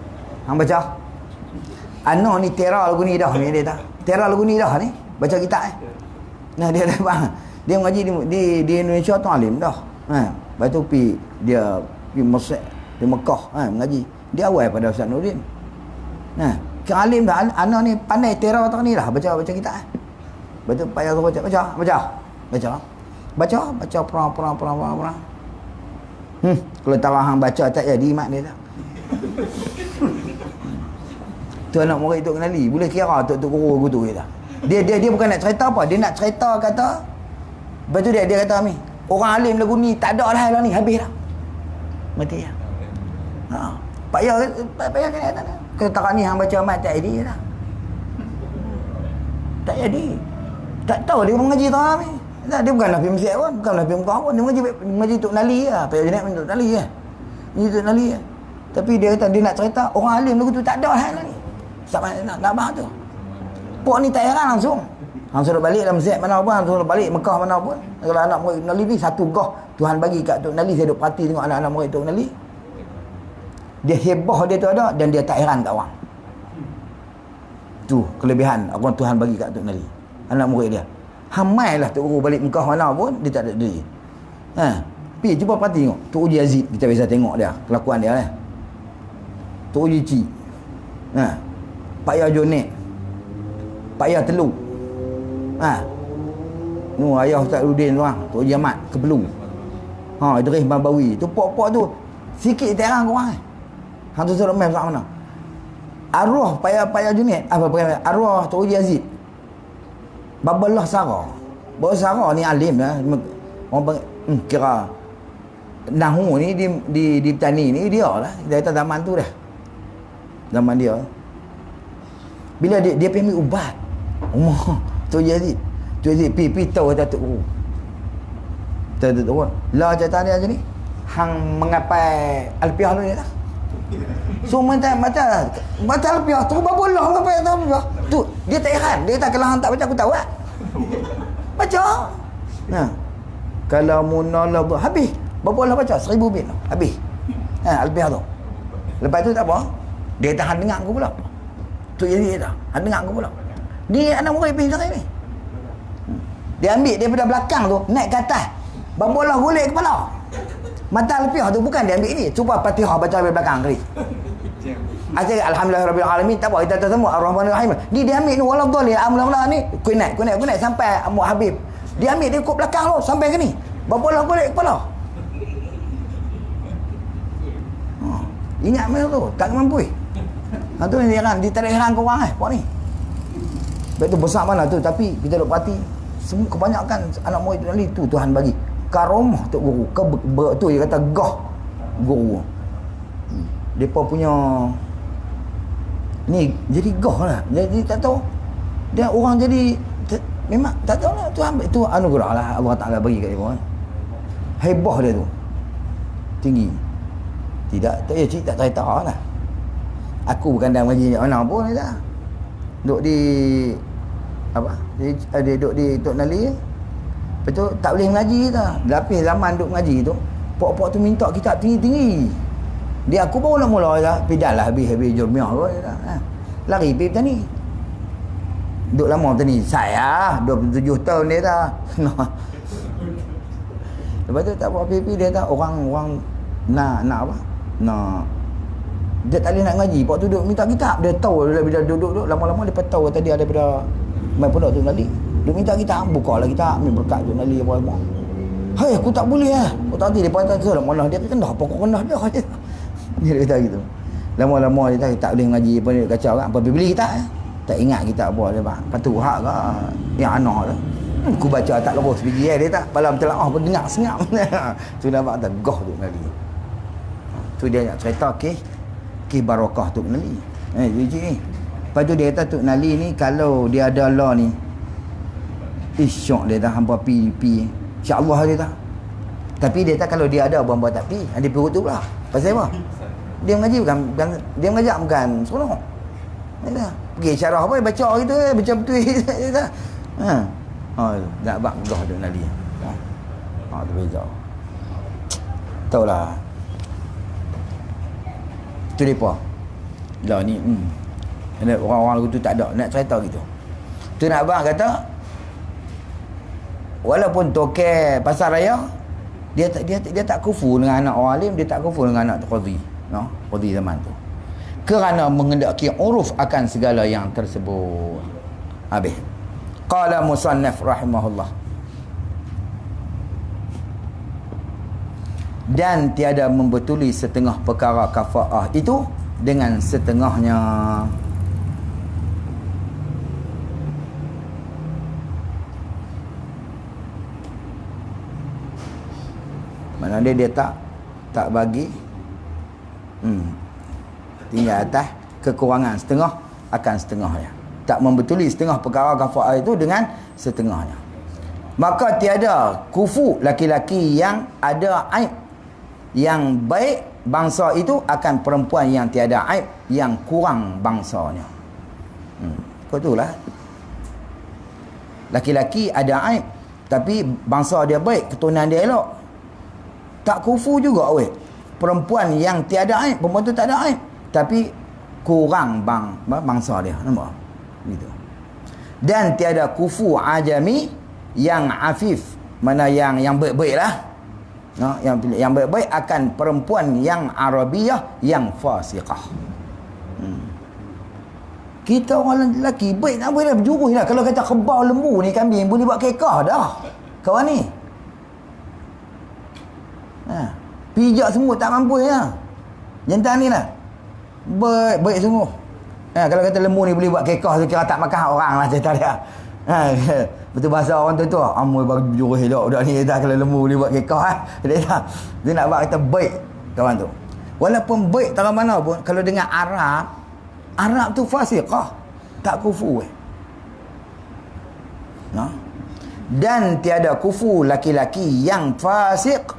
Hang baca. Ana ni tera lagu ni dah ni dia tak. Tera lagu ni dah ni. Baca kitab Nah, dia dah faham. Dia mengaji di Indonesia tu alim dah. Lepas tu dia pergi Mesir, di Mekah, mengaji. Dia awal pada Ustaz Nurdin. Kira alim dah. Anak ni pandai tera tak ni dah. Baca kitab. Lepas tu payah tu baca. Perang. Kalau tak hang baca tak jadi mak dia tak. Tu anak murid tu kenali. Boleh kira tu guru tu kita. Dia bukan nak cerita apa. Dia nak cerita kata. Lepas tu dia kata ni. Orang alim lagu ni tak ada lah ni. Habis dah. Mati lah. Payah kena tak. Kalau tak ni hang baca mat tak jadi dah. Tak jadi. Tak tahu dia mengaji tak ni. Dia bukan Nabi Mesir pun. Bukan Nabi Mekah pun. Dia mengaji Tok Nali lah. Payah dia nak Tok Nali lah. Ini Tok Nali lah. Tapi dia kata dia nak cerita. Orang alim lagu tu tak ada lah ni. Tak nak bahas tu. Pok ni tak heran langsung. Hang suruh balik dalam Mesir mana pun. Hang suruh balik Mekah mana pun. Kalau anak murid Tok Nali ni satu goh. Tuhan bagi kat Tok Nali. Saya duk perhati tengok anak-anak murid Tok Nali. Dia hebah dia tu ada. Dan dia tak heran kat orang. Tu kelebihan orang Tuhan bagi kat Tok Nali. Anak murid dia. Hamai lah Tok Guru balik Mekah mana pun. Dia tak ada diri. Pergi cuba perhati tengok. Tok Uji Aziz. Kita biasa tengok dia. Kelakuan dia lah. Tok Uji Cik. Pak Yah Jonet. Pak Yah Teluk. Ayah Ustaz Rudin tu orang. Tok Uji Ahmad Kebelu. Idris Mabawi. Tu pok-pok tu sikit terang korang. Hang tu suruh main mana? Arwah Pak Yah Jonet. Arwah Tok Uji Aziz. Babalah Sarah. Bawa Sarah ni alim lah. Orang panggil kira Nahu ni di petani ni dia lah. Dia kata zaman tu dah. Zaman dia. Bila dia pergi ambil ubat. Tok Yazid. Tok Yazid pergi tahu kata Tok Guru. Tak tahu. Lah cerita dia macam ni. Hang mengapai alfiah lu ni tak? So baca alfiah. Terus babalah mengapai alfiah. Tu dia tak heran. Dia kata kalau hang tak baca aku tahu lah. Baca. Kalau munalah habis. Babalah baca 1000 bin. Habis. Alfiah tu. Lepas tu tak apa. Dia kata hang dengar aku pula. Tu jadi dah. Hang dengar aku pula. Dia anak murid pergi sana ni. Dia ambil daripada belakang tu naik ke atas. Babalah golek kepala. Mata alfiah tu bukan dia ambil ni. Cuba Fatihah baca dari belakang kali. Asyik alhamdulillahirabbil alamin tak apa kita tersemua ar-rahmanir rahim. Dia ambil ni waladhdallin amla ni kuat sampai Abu Habib. Dia ambil dia ikut belakang tu sampai ke ni. Babalah golek kepala. Ingat mana tu? Tak mampu. Tu ni heran, dia tak ada heran ke orang pok ni. Betul besar mana tu tapi kita duk perhati semua kebanyakan anak murid Tok Nali tu Tuhan bagi karomah Tok Guru. Tu dia kata gah guru. Depa punya ni jadi gah lah. Jadi tak tahu. Dia orang jadi memang tak tahu lah Tuhan itu anugerah lah Allah Taala bagi kat dia. Hebah dia tu. Tinggi. Tidak, tak ya cik tak cerita lah. Aku bukan dah mengaji mana pun dah. Duduk di apa? Dia duduk di Tok Nali. Lepas tu tak boleh mengaji dah. Lapis zaman duduk mengaji tu, pok-pok tu minta kitab tinggi-tinggi. Dia aku baru nak mula dah. Pidal lah habis jurmiah pun dah. Lari pergi petani. Duduk lama petani. Saya 27 tahun dia dah. Lepas tu tak apa pergi dia tak orang nak apa? Nak dia tak boleh nak ngaji. Pak tu duduk minta kitab. Dia tahu bila duduk lama-lama dia tahu kata dia daripada main pondok tu Nali. Dia minta kitab, bukalah kitab, ambil berkat tu Nali apa. Hai aku tak boleh lah. Aku tak hati dia patah tu lah mana dia kendah apa kau kendah dia. Dia kata gitu. Lama-lama dia tak boleh ngaji apa dia kacau kan. Apa beli kitab tak ingat kitab apa dia bang. Patu hak ke yang anak tu. Aku baca tak lurus biji dia tak. Malam telaah pun dengar senyap. Tu nampak tak goh tu Nali. Tu dia nak cerita Ki Barakah Tok Nali. Cik ni. Lepas tu dia kata Tok Nali ni kalau dia ada Allah ni. Syok dia dah hampa pi. InsyaAllah dia dah. Tapi dia tak, kalau dia ada buang-buang tak pi, dia perut tu pula. Pasal apa? Dia mengaji bukan dia mengajak bukan seronok. Ya. Pergi syarah apa baca gitu, baca betul kita. Ha. Oh, nak bak gah dia nali. Ha, tu beza. Taulah. Tu depa. Lah ni ada orang-orang tu tak ada nak cerita gitu. Tu nak abang kata walaupun toke pasar raya dia tak kufur dengan anak orang alim, dia tak kufur dengan anak qadhi, no? Qadhi zaman tu. Kerana mengendaki uruf akan segala yang tersebut. Habis. Qala musannaf rahimahullah. Dan tiada membetuli setengah perkara kafaah itu dengan setengahnya. Mana dia tak bagi tinggal atas kekurangan setengah akan setengahnya. Tak membetuli setengah perkara kafaah itu dengan setengahnya. Maka tiada kufu laki-laki yang ada aib yang baik bangsa itu akan perempuan yang tiada aib yang kurang bangsanya. Betul lah. Laki-laki ada aib tapi bangsa dia baik, keturunan dia elok, tak kufu juga weh. Perempuan yang tiada aib, perempuan tu tak ada aib tapi kurang bangsa dia, nampak? Gitu. Dan tiada kufu ajami yang afif, mana yang baik-baik lah, no? yang baik-baik akan perempuan yang Arabiah yang fasiqah. Kita orang lelaki baik nak boleh berjuruh lah. Kalau kata kebau lembu ni kambing boleh buat kekah dah kawan ni. Pijak semua tak mampu ya. Jantan ni lah baik sungguh. Kalau kata lembu ni boleh buat kekah tu kira tak makan orang lah cerita dia. Betul bahasa orang tu amoi bagi berjuruh elok budak ni dah. Kalau lembu boleh buat kekah dia nak buat kata baik kawan tu. Walaupun baik tak mana pun, kalau dengan Arab tu fasiqah, tak kufu dan tiada kufu laki-laki yang fasik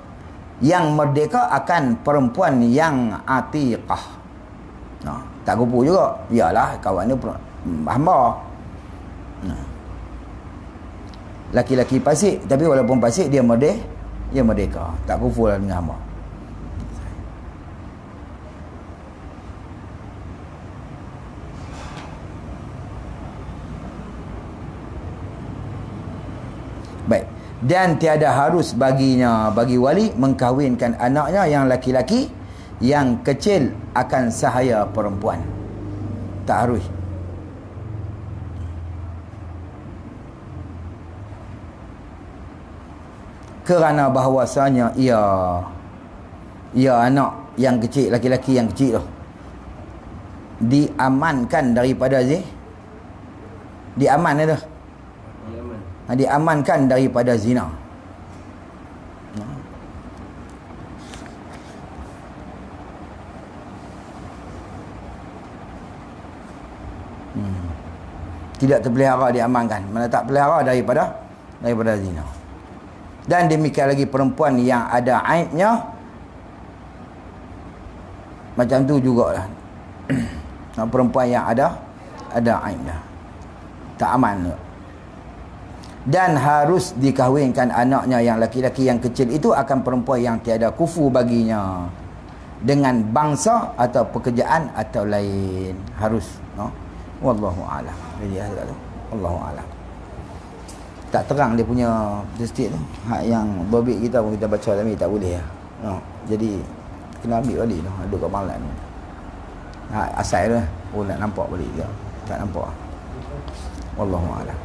yang merdeka akan perempuan yang atiqah. Tak kupu juga. Iyalah kawan ni hamba. Laki-laki fasik tapi walaupun fasik dia merdeka. Tak kufu lah dengan hamba. Baik. Dan tiada harus baginya, bagi wali mengkahwinkan anaknya yang laki-laki yang kecil akan sahaya perempuan. Tak harus. Kerana bahawasanya ia anak yang kecil, laki-laki yang kecil tu diamankan daripada diamankan daripada zina. Tidak terpelihara, diamankan. Mana tak pelihara daripada zina. Dan demikian lagi perempuan yang ada aibnya macam tu jugalah. Perempuan yang ada aibnya tak aman. Dan harus dikahwinkan anaknya yang laki-laki yang kecil itu akan perempuan yang tiada kufu baginya dengan bangsa atau pekerjaan atau lain. Harus, no? Wallahu a'lam. Jadi Wallahu a'lam. Tak terang dia punya statistik tu. Hak yang babik kita pun kita baca tapi tak boleh lah. No. Jadi kena ambil balik tu. Ada kat malam tu. Hak asal tu. Oh nak nampak balik dia. Tak nampak. Wallahu a'lam.